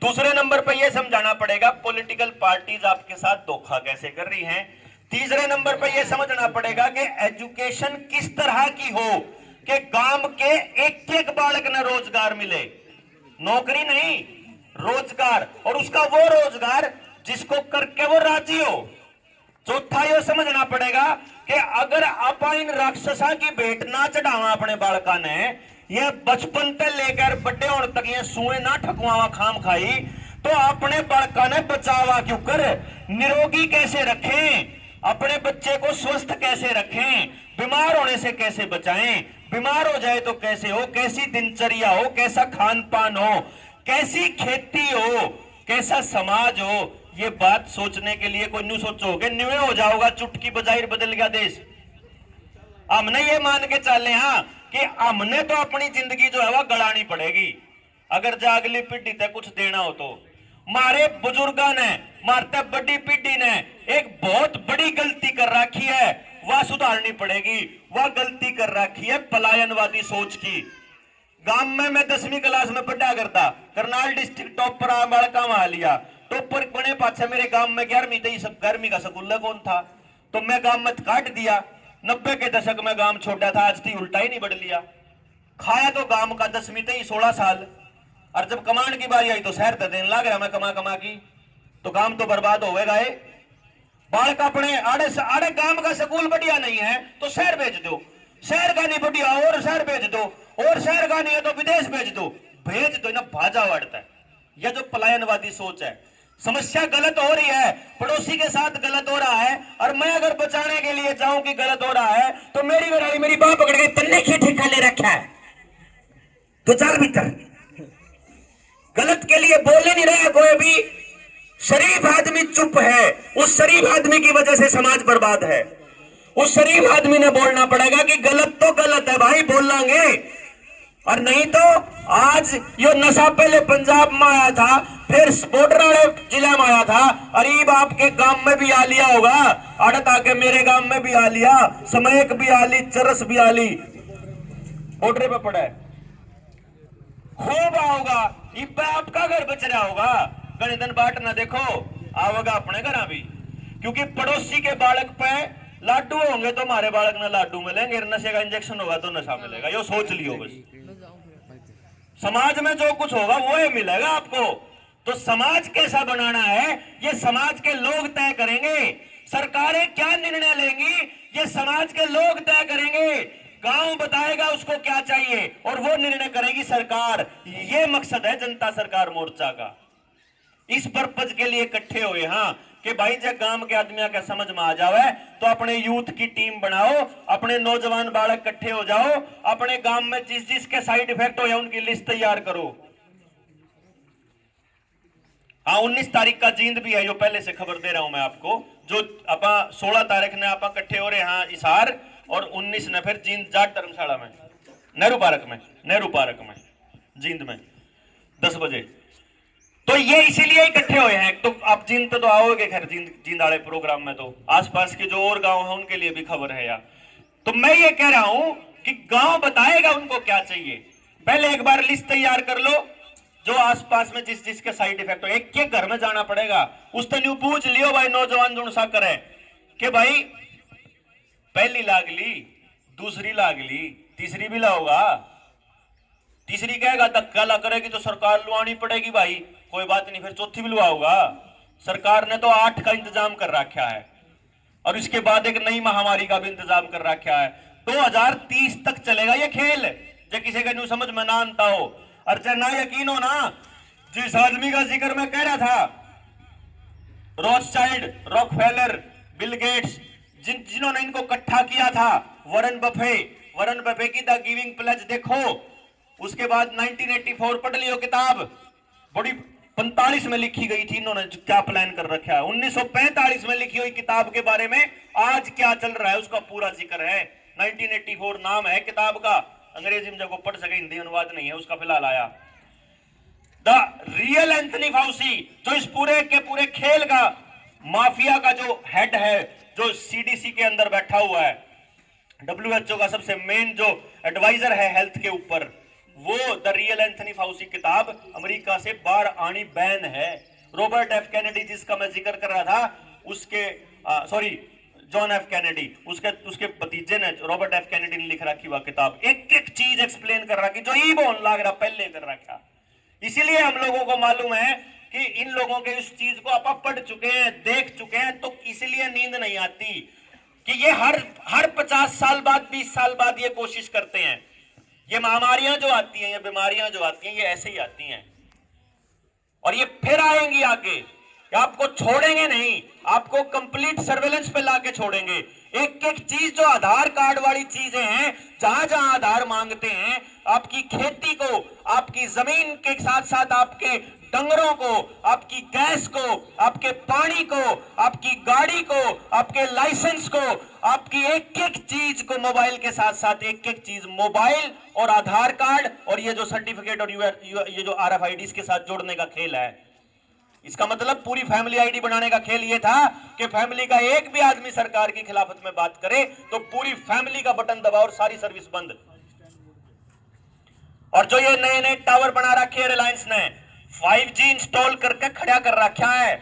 B: दूसरे नंबर पे यह समझाना पड़ेगा पॉलिटिकल पार्टीज आपके साथ धोखा कैसे कर रही हैं। तीसरे नंबर पे यह समझना पड़ेगा कि एजुकेशन किस तरह की हो कि गांव के एक बालक न रोजगार मिले, नौकरी नहीं, रोजगार, और उसका वो रोजगार जिसको करके वो राजी हो। चौथा ये समझना पड़ेगा कि अगर आप इन राक्षसा की भेंट ना चढ़ावा अपने बालका ने, ये बचपन से लेकर बड़े होने तक ये सुए ना ठकुआवा खाम खाई, तो अपने बालका ने बचावा क्यों कर, निरोगी कैसे रखें, अपने बच्चे को स्वस्थ कैसे रखें, बीमार होने से कैसे बचाएं, बीमार हो जाए तो कैसे हो, कैसी दिनचर्या हो, कैसा खान पान हो, कैसी खेती हो, कैसा समाज हो, ये बात सोचने के लिए कोई न्यू सोचोगे, न्यू हो जाओगा, चुटकी बजाई बदल गया देश। हमने ये मान के चले हाँ कि हमने तो अपनी जिंदगी जो है वह गड़ानी पड़ेगी अगर जो अगली पीढ़ी तक कुछ देना हो तो। मारे बुजुर्गों ने, मारते बड़ी पीढ़ी ने एक बहुत बड़ी गलती कर रखी है, वह सुधारनी पड़ेगी। वह गलती कर रखी है पलायनवादी सोच की। गांव में मैं 10वीं क्लास में पढ़ा करता, करनाल डिस्ट्रिक्ट टॉपर बालका वहां लिया, टॉपर बने पाछे मेरे गांव में 11वीं का स्कूल कौन था, तो मैं गांव में काट दिया। 90 के दशक में गांव छोटा था, आज थी उल्टा ही नहीं बढ़ लिया। खाया तो गांव का 10वीं तक ही 16 साल, और जब कमांड की बारी आई तो शहर तो देने लग रहा मैं कमा कमा की, तो काम तो बर्बाद हो गए। बालक अपने आड़े आड़े गांव का स्कूल बढ़िया नहीं है तो शहर भेज दो, शहर का नहीं बढ़िया और शहर भेज दो, और शहर का नहीं है तो विदेश भेज दो ना, भाजा बढ़ता है। यह जो पलायनवादी सोच है, समस्या गलत हो रही है, पड़ोसी के साथ गलत हो रहा है, और मैं अगर बचाने के लिए जाऊं कि गलत हो रहा है तो मेरी घराड़ी मेरी बाप पकड़ के तन्ने की ठेका ले रखा है, तो चल भीतर। गलत के लिए बोले नहीं रहा कोई भी, शरीफ आदमी चुप है, उस शरीफ आदमी की वजह से समाज बर्बाद है। उस शरीफ आदमी ने बोलना पड़ेगा कि गलत तो गलत है भाई, बोलेंगे, और नहीं तो आज यो नशा पहले पंजाब में आया था, फिर बॉर्डर वाले जिला में आया था, अरीब आपके गांव में भी आ लिया होगा, अड़त आके मेरे गांव में भी आ लिया, समयक भी आ ली, चरस भी आ ली, बॉर्डर पे पड़ा है, खूब आओगा। इब आपका घर बच रहा होगा, गणितन बाट ना देखो आओगा अपने घर भी, क्योंकि पड़ोसी के बालक पे लाडू होंगे तो हमारे बालक ना लाडू मिलेंगे, नशे का इंजेक्शन होगा तो नशा मिलेगा, यो सोच लियो बस। समाज में जो कुछ होगा वो ही मिलेगा आपको। तो समाज कैसा बनाना है ये समाज के लोग तय करेंगे, सरकारें क्या निर्णय लेंगी ये समाज के लोग तय करेंगे, गांव बताएगा उसको क्या चाहिए और वो निर्णय करेगी सरकार। ये मकसद है जनता सरकार मोर्चा का। इस पर्पज के लिए इकट्ठे हुए हाँ कि भाई जब गांव के आदमियों का समझ में आ जावे तो अपने यूथ की टीम बनाओ, अपने नौजवान बालक इकट्ठे हो जाओ, अपने गांव में जिस जिसके साइड इफेक्ट हो उनकी लिस्ट तैयार करो। हाँ 19 तारीख का जींद भी है, जो पहले से खबर दे रहा हूं मैं आपको, जो अपा 16 तारीख ने आप इकट्ठे हो रहे हैं इसार, और 19 ने फिर जींद जाट धर्मशाला में, नेहरू पार्क में जींद में 10 बजे। तो ये इसीलिए इकट्ठे हुए हैं। तो आप जींद तो आओगे, खैर जींद वाले प्रोग्राम में तो आसपास के जो और गांव हैं उनके लिए भी खबर है यार। तो मैं ये कह रहा हूं कि गांव बताएगा उनको क्या चाहिए, पहले एक बार लिस्ट तैयार कर लो जो आसपास में जिस जिसके साइड इफेक्ट हो, एक के घर में जाना पड़ेगा, उस तक पूछ लियो भाई नौजवान जो सा करे कि भाई पहली लाग ली, दूसरी लाग ली, तीसरी भी लाओगा, तीसरी कहेगा धक्का ला करेगी तो सरकार लुआनी पड़ेगी भाई, कोई बात नहीं, फिर चौथी भी लुआओगा। सरकार ने तो 8 का इंतजाम कर रखा है, और इसके बाद एक नई महामारी का भी इंतजाम कर रखा है। 2030 तक चलेगा ये खेल, जो किसी का न्यू समझ में ना आता हो। और चाहे ना यकीन हो ना, जिस आदमी का जिक्र मैं कह रहा था, रॉथशाइल्ड, रॉकफेलर, बिल गेट्स, जिन्होंने इनको इकट्ठा किया था, वॉरेन बफे की द गिविंग प्लेज देखो, उसके बाद 1984 पढ़ लियो किताब, बड़ी 45 में लिखी गई थी, इन्होंने क्या प्लान कर रखा है। 1945 में लिखी हुई किताब के बारे में आज क्या चल रहा है उसका पूरा जिक्र है। 1984 नाम है किताब का, अंग्रेजी में जब पढ़ सके, हिंदी अनुवाद नहीं है उसका फिलहाल आया। द रियल एंथनी फाउसी, जो इस पूरे के पूरे खेल का माफिया का जो हेड है, जो सीडीसी के अंदर बैठा हुआ है, WHO का सबसे मेन जो एडवाइजर है हेल्थ के ऊपर, वो द रियल एंथनी फाउसी किताब अमेरिका से बाहर आनी बैन है। रॉबर्ट एफ कैनेडी जिसका मैं जिक्र कर रहा था, उसके जॉन एफ कैनेडी, उसके भतीजे ने, रॉबर्ट एफ कैनेडी ने लिख रखी वह किताब, एक एक चीज एक्सप्लेन कर रखी, जो ई बोन लाग रहा पहले कर रखा। इसीलिए हम लोगों को मालूम है कि इन लोगों के इस चीज को आप पढ़ चुके हैं, देख चुके हैं, तो इसलिए नींद नहीं आती कि ये हर 50 साल बाद, 20 साल बाद ये कोशिश करते हैं। ये महामारियां जो आती हैं, ये बीमारियां जो आती हैं, ये ऐसे ही आती हैं और ये फिर आएंगी आगे। आपको छोड़ेंगे नहीं, आपको कंप्लीट सर्वेलेंस पे लाके छोड़ेंगे। एक एक चीज जो आधार कार्ड वाली चीजें हैं, जहां जहां आधार मांगते हैं, आपकी खेती को, आपकी जमीन के साथ साथ आपके डंगरों को, आपकी गैस को, आपके पानी को, आपकी गाड़ी को, आपके लाइसेंस को, आपकी एक एक चीज को, मोबाइल के साथ साथ एक एक चीज, मोबाइल और आधार कार्ड और ये जो सर्टिफिकेट और ये जो RFIDs के साथ जोड़ने का खेल है। इसका मतलब पूरी फैमिली आईडी बनाने का खेल ये था कि फैमिली का एक भी आदमी सरकार की खिलाफत में बात करे तो पूरी फैमिली का बटन दबाओ और सारी सर्विस बंद। और जो ये नए नए टावर बना रखे हैं रिलायंस ने, 5G इंस्टॉल करके खड़ा कर रखा है,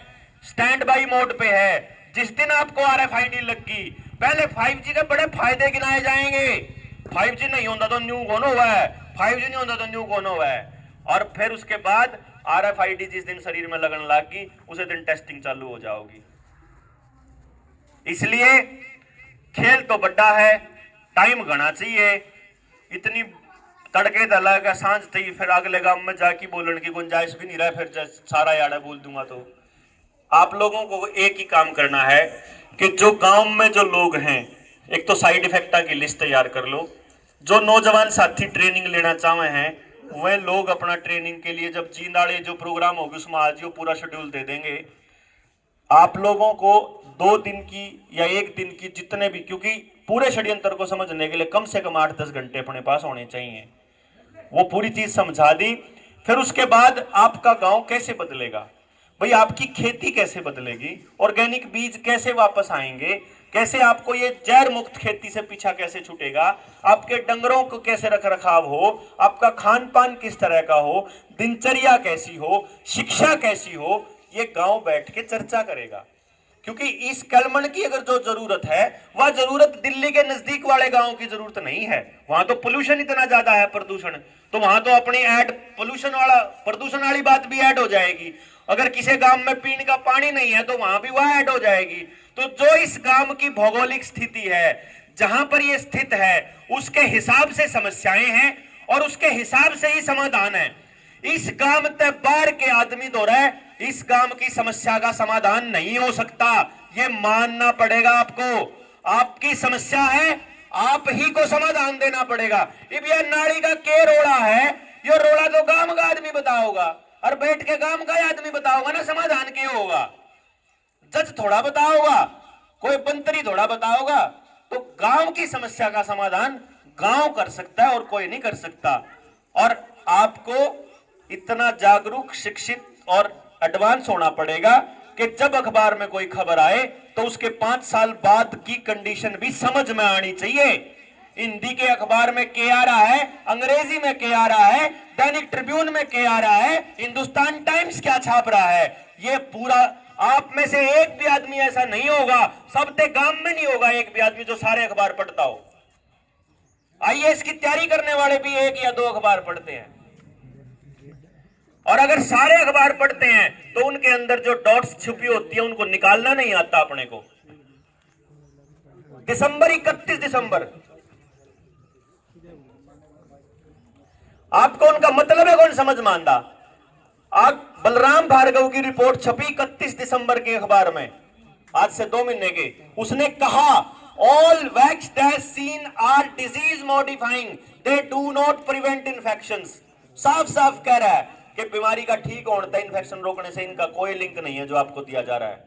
B: स्टैंड बाई मोड पे है। जिस दिन आपको RFID लगी, पहले 5G के बड़े फायदे गिनाए जाएंगे। 5G नहीं होता तो न्यू कौन हुआ है, 5G नहीं होता तो न्यू कौन हुआ है। और फिर उसके बाद RFID जिस दिन शरीर में लगने लगी, उसी दिन टेस्टिंग चालू हो जाओगी। इसलिए खेल तो बड़ा है, टाइम घना चाहिए। इतनी तड़के दला का सांझ थी, फिर अगले गांव में जाके बोलने की गुंजाइश भी नहीं रहा। फिर सारा याड़ा बोल दूंगा तो आप लोगों को एक ही काम करना है कि जो गांव में जो लोग हैं, एक तो साइड इफेक्टा की लिस्ट तैयार कर लो। जो नौजवान साथी ट्रेनिंग लेना चाहे हैं, वह लोग अपना ट्रेनिंग के लिए जब जींदाड़े जो प्रोग्राम होगी उसमें आज वो पूरा शेड्यूल दे देंगे। आप लोगों को 2 दिन की या 1 दिन की जितने भी, क्योंकि पूरे षड्यंत्र को समझने के लिए कम से कम 8-10 घंटे अपने पास होने चाहिए, वो पूरी चीज समझा दी। फिर उसके बाद आपका गांव कैसे बदलेगा, भाई आपकी खेती कैसे बदलेगी, ऑर्गेनिक बीज कैसे वापस आएंगे, कैसे आपको ये जहर मुक्त खेती से पीछा कैसे छूटेगा, आपके डंगरों को कैसे रख रखाव हो, आपका खान पान किस तरह का हो, दिनचर्या कैसी हो, शिक्षा कैसी हो, ये गांव बैठ के चर्चा करेगा। क्योंकि इस कलमन की अगर जो जरूरत है, वह जरूरत दिल्ली के नजदीक वाले गांव की जरूरत नहीं है। वहां तो पोल्यूशन इतना ज्यादा है, प्रदूषण, तो वहां तो अपनी ऐड प्रदूषण वाली बात भी ऐड हो जाएगी। अगर किसी गांव में पीने का पानी नहीं है तो वहां भी वह ऐड हो जाएगी। तो जो इस गांव की भौगोलिक स्थिति है, जहां पर यह स्थित है, उसके हिसाब से समस्याएं हैं और उसके हिसाब से ही समाधान है। इस गांव ते बाहर के आदमी दो रहे, इस गांव की समस्या का समाधान नहीं हो सकता, ये मानना पड़ेगा आपको। आपकी समस्या है, आप ही को समाधान देना पड़ेगा। अब यह नाड़ी का के रोड़ा है, ये रोड़ा तो गांव का आदमी बताओगा और बैठ के गांव का आदमी बताओगा ना समाधान क्यों होगा। जज थोड़ा बताओगा, कोई मंत्री थोड़ा बताओगा। तो गांव की समस्या का समाधान गांव कर सकता है और कोई नहीं कर सकता। और आपको इतना जागरूक, शिक्षित और एडवांस होना पड़ेगा कि जब अखबार में कोई खबर आए तो उसके 5 साल बाद की कंडीशन भी समझ में आनी चाहिए। हिंदी के अखबार में क्या आ रहा है, अंग्रेजी में क्या आ रहा है, दैनिक ट्रिब्यून में क्या आ रहा है, हिंदुस्तान टाइम्स क्या छाप रहा है, ये पूरा आप में से एक भी आदमी ऐसा नहीं होगा, सबके गांव में नहीं होगा एक भी आदमी जो सारे अखबार पढ़ता हो। IAS की तैयारी करने वाले भी 1 या 2 अखबार पढ़ते हैं, और अगर सारे अखबार पढ़ते हैं तो उनके अंदर जो डॉट्स छुपी होती है उनको निकालना नहीं आता अपने को। 31 दिसंबर आपको उनका मतलब है कौन समझ मानदा। आज बलराम भार्गव की रिपोर्ट छपी 31 दिसंबर के अखबार में, आज से 2 महीने के। उसने कहा all vaccines are disease modifying, they do not prevent infections. साफ साफ कह रहा है कि बीमारी का ठीक होने, इन्फेक्शन रोकने से इनका कोई लिंक नहीं है जो आपको दिया जा रहा है।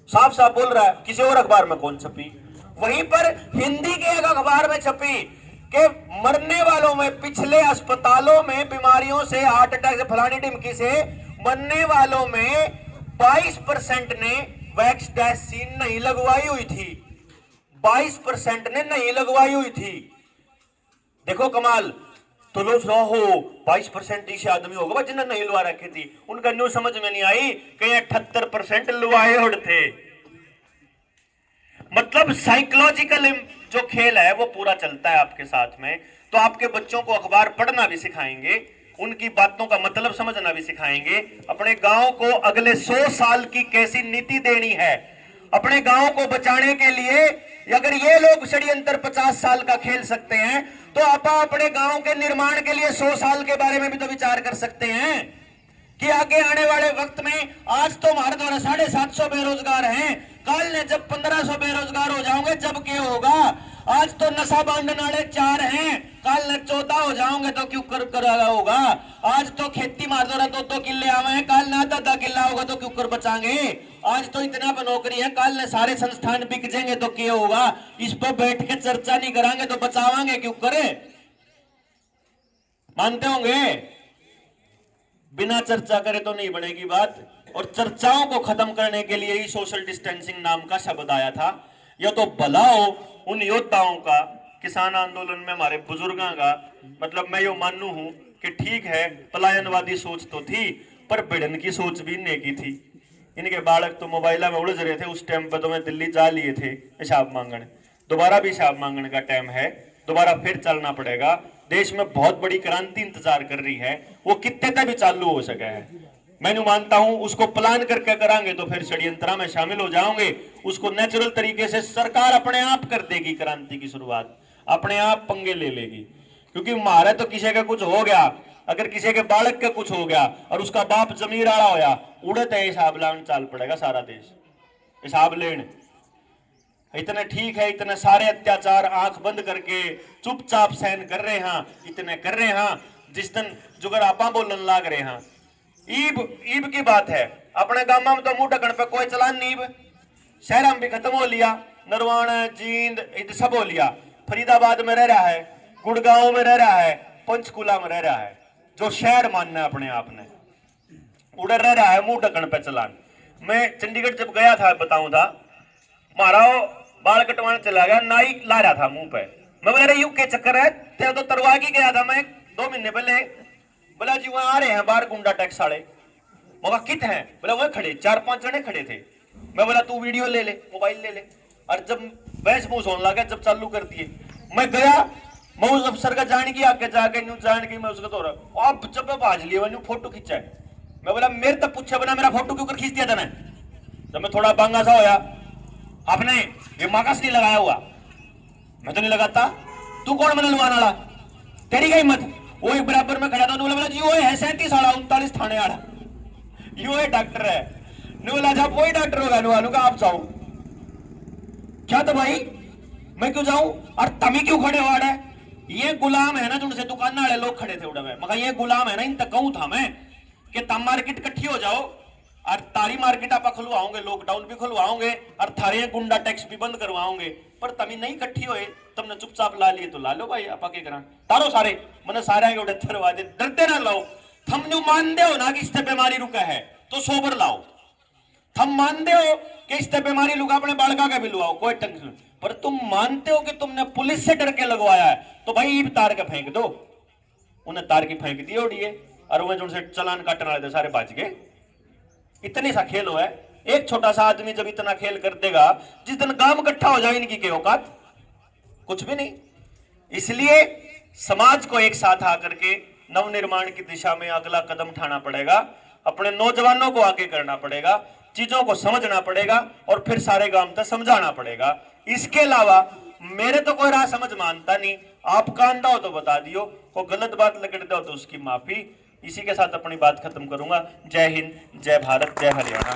B: साफ साफ बोल रहा है। किसी और अखबार में कौन छपी? वहीं पर हिंदी के एक अखबार में छपी कि मरने वालों में, पिछले अस्पतालों में बीमारियों से, हार्ट अटैक से, फलानी ढिमकी से मरने वालों में 22% ने वैक्स वैक्सीन नहीं लगवाई हुई थी। 22% ने नहीं लगवाई हुई थी। देखो कमाल। तो लोग हो 22% ऐसे आदमी होगा जिन्हें नहीं लगा रखी थी। उनका न्यू समझ में नहीं आई कि 78% लुआए उड़ थे। मतलब साइकोलॉजिकल जो खेल है वो पूरा चलता है आपके साथ में। तो आपके बच्चों को अखबार पढ़ना भी सिखाएंगे
C: उनकी बातों का मतलब समझना भी सिखाएंगे। अपने गांव को अगले 100 साल की कैसी नीति देनी है, अपने गांव को बचाने के लिए अगर ये लोग षड्यंत्र 50 साल का खेल सकते हैं, तो आप अपने गांव के निर्माण के लिए 100 साल के बारे में भी तो विचार कर सकते हैं कि आगे आने वाले वक्त में, आज तो हमारे द्वारा 750 बेरोजगार हैं, कल ने जब 1500 बेरोजगार हो जाओगे जब क्या होगा? आज तो नशा बांटने वाले 4 हैं, कल ने 14 हो जाओगे तो क्यों कर होगा? आज तो खेती मार द्वारा 2-2 किले आवे हैं, कल ना 10 किला होगा तो क्यों कर बचाएंगे? आज तो इतना पर नौकरी है, कल ने सारे संस्थान बिक जाएंगे तो क्या होगा? इस पर बैठ के चर्चा नहीं करांगे तो बचावांगे क्यों करे? मानते होंगे? बिना चर्चा करे तो नहीं बनेगी बात। और चर्चाओं को खत्म करने के लिए ही सोशल डिस्टेंसिंग नाम का शब्द आया था। यह तो भला हो उन योद्धाओं का, किसान आंदोलन में हमारे बुजुर्गों का, मतलब मैं यो मानू हूं कि ठीक है पलायनवादी सोच तो थी, पर भिड़न की सोच भी इन्हें की थी। इनके बालक तो मोबाइल में उलझ रहे थे, उस टाइम पर तो मैं दिल्ली जा लिए थे हिसाब मांगने। दोबारा भी हिसाब मांगने का टाइम है, दोबारा फिर चलना पड़ेगा। देश में बहुत बड़ी क्रांति इंतजार कर रही है, वो कितने तक भी चालू हो सके है। मैं मानता हूं उसको प्लान करके करांगे तो फिर षड्यंत्र में शामिल हो जाओगे। उसको नेचुरल तरीके से सरकार अपने आप कर देगी, क्रांति की शुरुआत अपने आप पंगे ले लेगी। क्योंकि मारे तो किसी का कुछ हो गया, अगर किसी के बालक का कुछ हो गया और उसका बाप जमीर आड़ा होया, उड़ते हिसाब लाने चाल पड़ेगा सारा देश हिसाब लेने। इतने ठीक है, इतने सारे अत्याचार आंख बंद करके चुपचाप सहन कर रहे हैं, इतने कर रहे हैं। जिस दिन जुगर आपा बोलन लाग रहे हैं, ईब की बात है। अपने गांव में तो मुंह ढकन पे कोई चलान नहीं, शहर में भी खत्म हो लिया, नरवाण जींद सब हो लिया। फरीदाबाद में रह रहा है, गुड़गांव में रह रहा है, पंचकुला में रह रहा है, जो शहर मानना है अपने आप ने, उधर रह रहा है मुंह ढकन पे चलान। मैं चंडीगढ़ जब गया था बताऊं था, मारा बाल कटवाने चला गया, नाई ला रहा था मुंह पे। मैं बोला यू के चक्कर है, तेरा तो तरवा की गया था मैं 2 महीने पहले। बोला जी वहां आ रहे हैं बाहर गुंडा टैक्स वाले। मौका कित हैं? बोला वह खड़े 4-5 जने खड़े थे। मैं बोला तू वीडियो ले ले, मोबाइल ले ले। और जब बहस मूस होने लगा, जब चालू कर दिए, मैं गया, मैं उस अफसर का जान की आके जाके न्यू जान की मैं उसका तो अब जब भाज लिया न्यू फोटो खींचा है। मैं बोला मेरे तब पूछे बना मेरा फोटो क्यों कर खींच दिया था? मैं जब मैं थोड़ा बांगा सा होया, आपने ये माकस नहीं लगाया हुआ। मैं तो नहीं लगाता, तू कौन मन लुआने वाला? तेरी क्या हिम्मत? वो एक बराबर में खड़ा था, बोला जी वो है 37 आड़ा 39 थाने आड़ा, यो है डॉक्टर है। बोला जब वही डॉक्टर होगा नुआलू का आप जाओ। क्या तो भाई मैं क्यों जाऊं? और तमी क्यों खड़े हुआ है? ये गुलाम है ना, जिनसे दुकान वाले लोग खड़े थे उड़ा में, मगर ये गुलाम है ना, इन तक कहूं था मैं कि तम मार्केट इकट्ठी हो जाओ और तारी मार्केट आप खुलवाओगे, लॉकडाउन भी खुलवाओगे और थारे गुंडा टैक्स भी बंद करवाओगे। पर तमी नहीं इकट्ठी होए, तुमने चुपचाप ला लिए तो ला लो भाई, आप के करा तारो सारे मैंने सारे उड़े थरवा दे, डरते ना लाओ। थम न्यू मानते हो ना कि इससे बीमारी रुका है तो सोबर लाओ। थम मानते हो कि इससे बीमारी लुका अपने बालका का भी लुआओ, कोई टेंशन। पर तुम मानते हो कि तुमने पुलिस से डर के लगवाया है, तो भाई ईब तार के फेंक दो। उन्हें तार की फेंक दी उड़िए और वह जो चलान काटने वाले थे सारे बच गए। इतनी सा खेल है। एक छोटा सा आदमी जब इतना खेल कर देगा, जिस दिन गांव इकट्ठा हो जाए इनकी क्या औकात? कुछ भी नहीं। इसलिए समाज को एक साथ आकर के नवनिर्माण की दिशा में अगला कदम उठाना पड़ेगा, अपने नौजवानों को आगे करना पड़ेगा, चीजों को समझना पड़ेगा और फिर सारे गांव तक समझाना पड़ेगा। इसके अलावा मेरे तो कोई राह समझ मानता नहीं, आपका अंदा हो तो बता दियो, कोई गलत बात लग दो तो उसकी माफी। इसी के साथ अपनी बात खत्म करूंगा। जय हिंद, जय भारत, जय हरियाणा।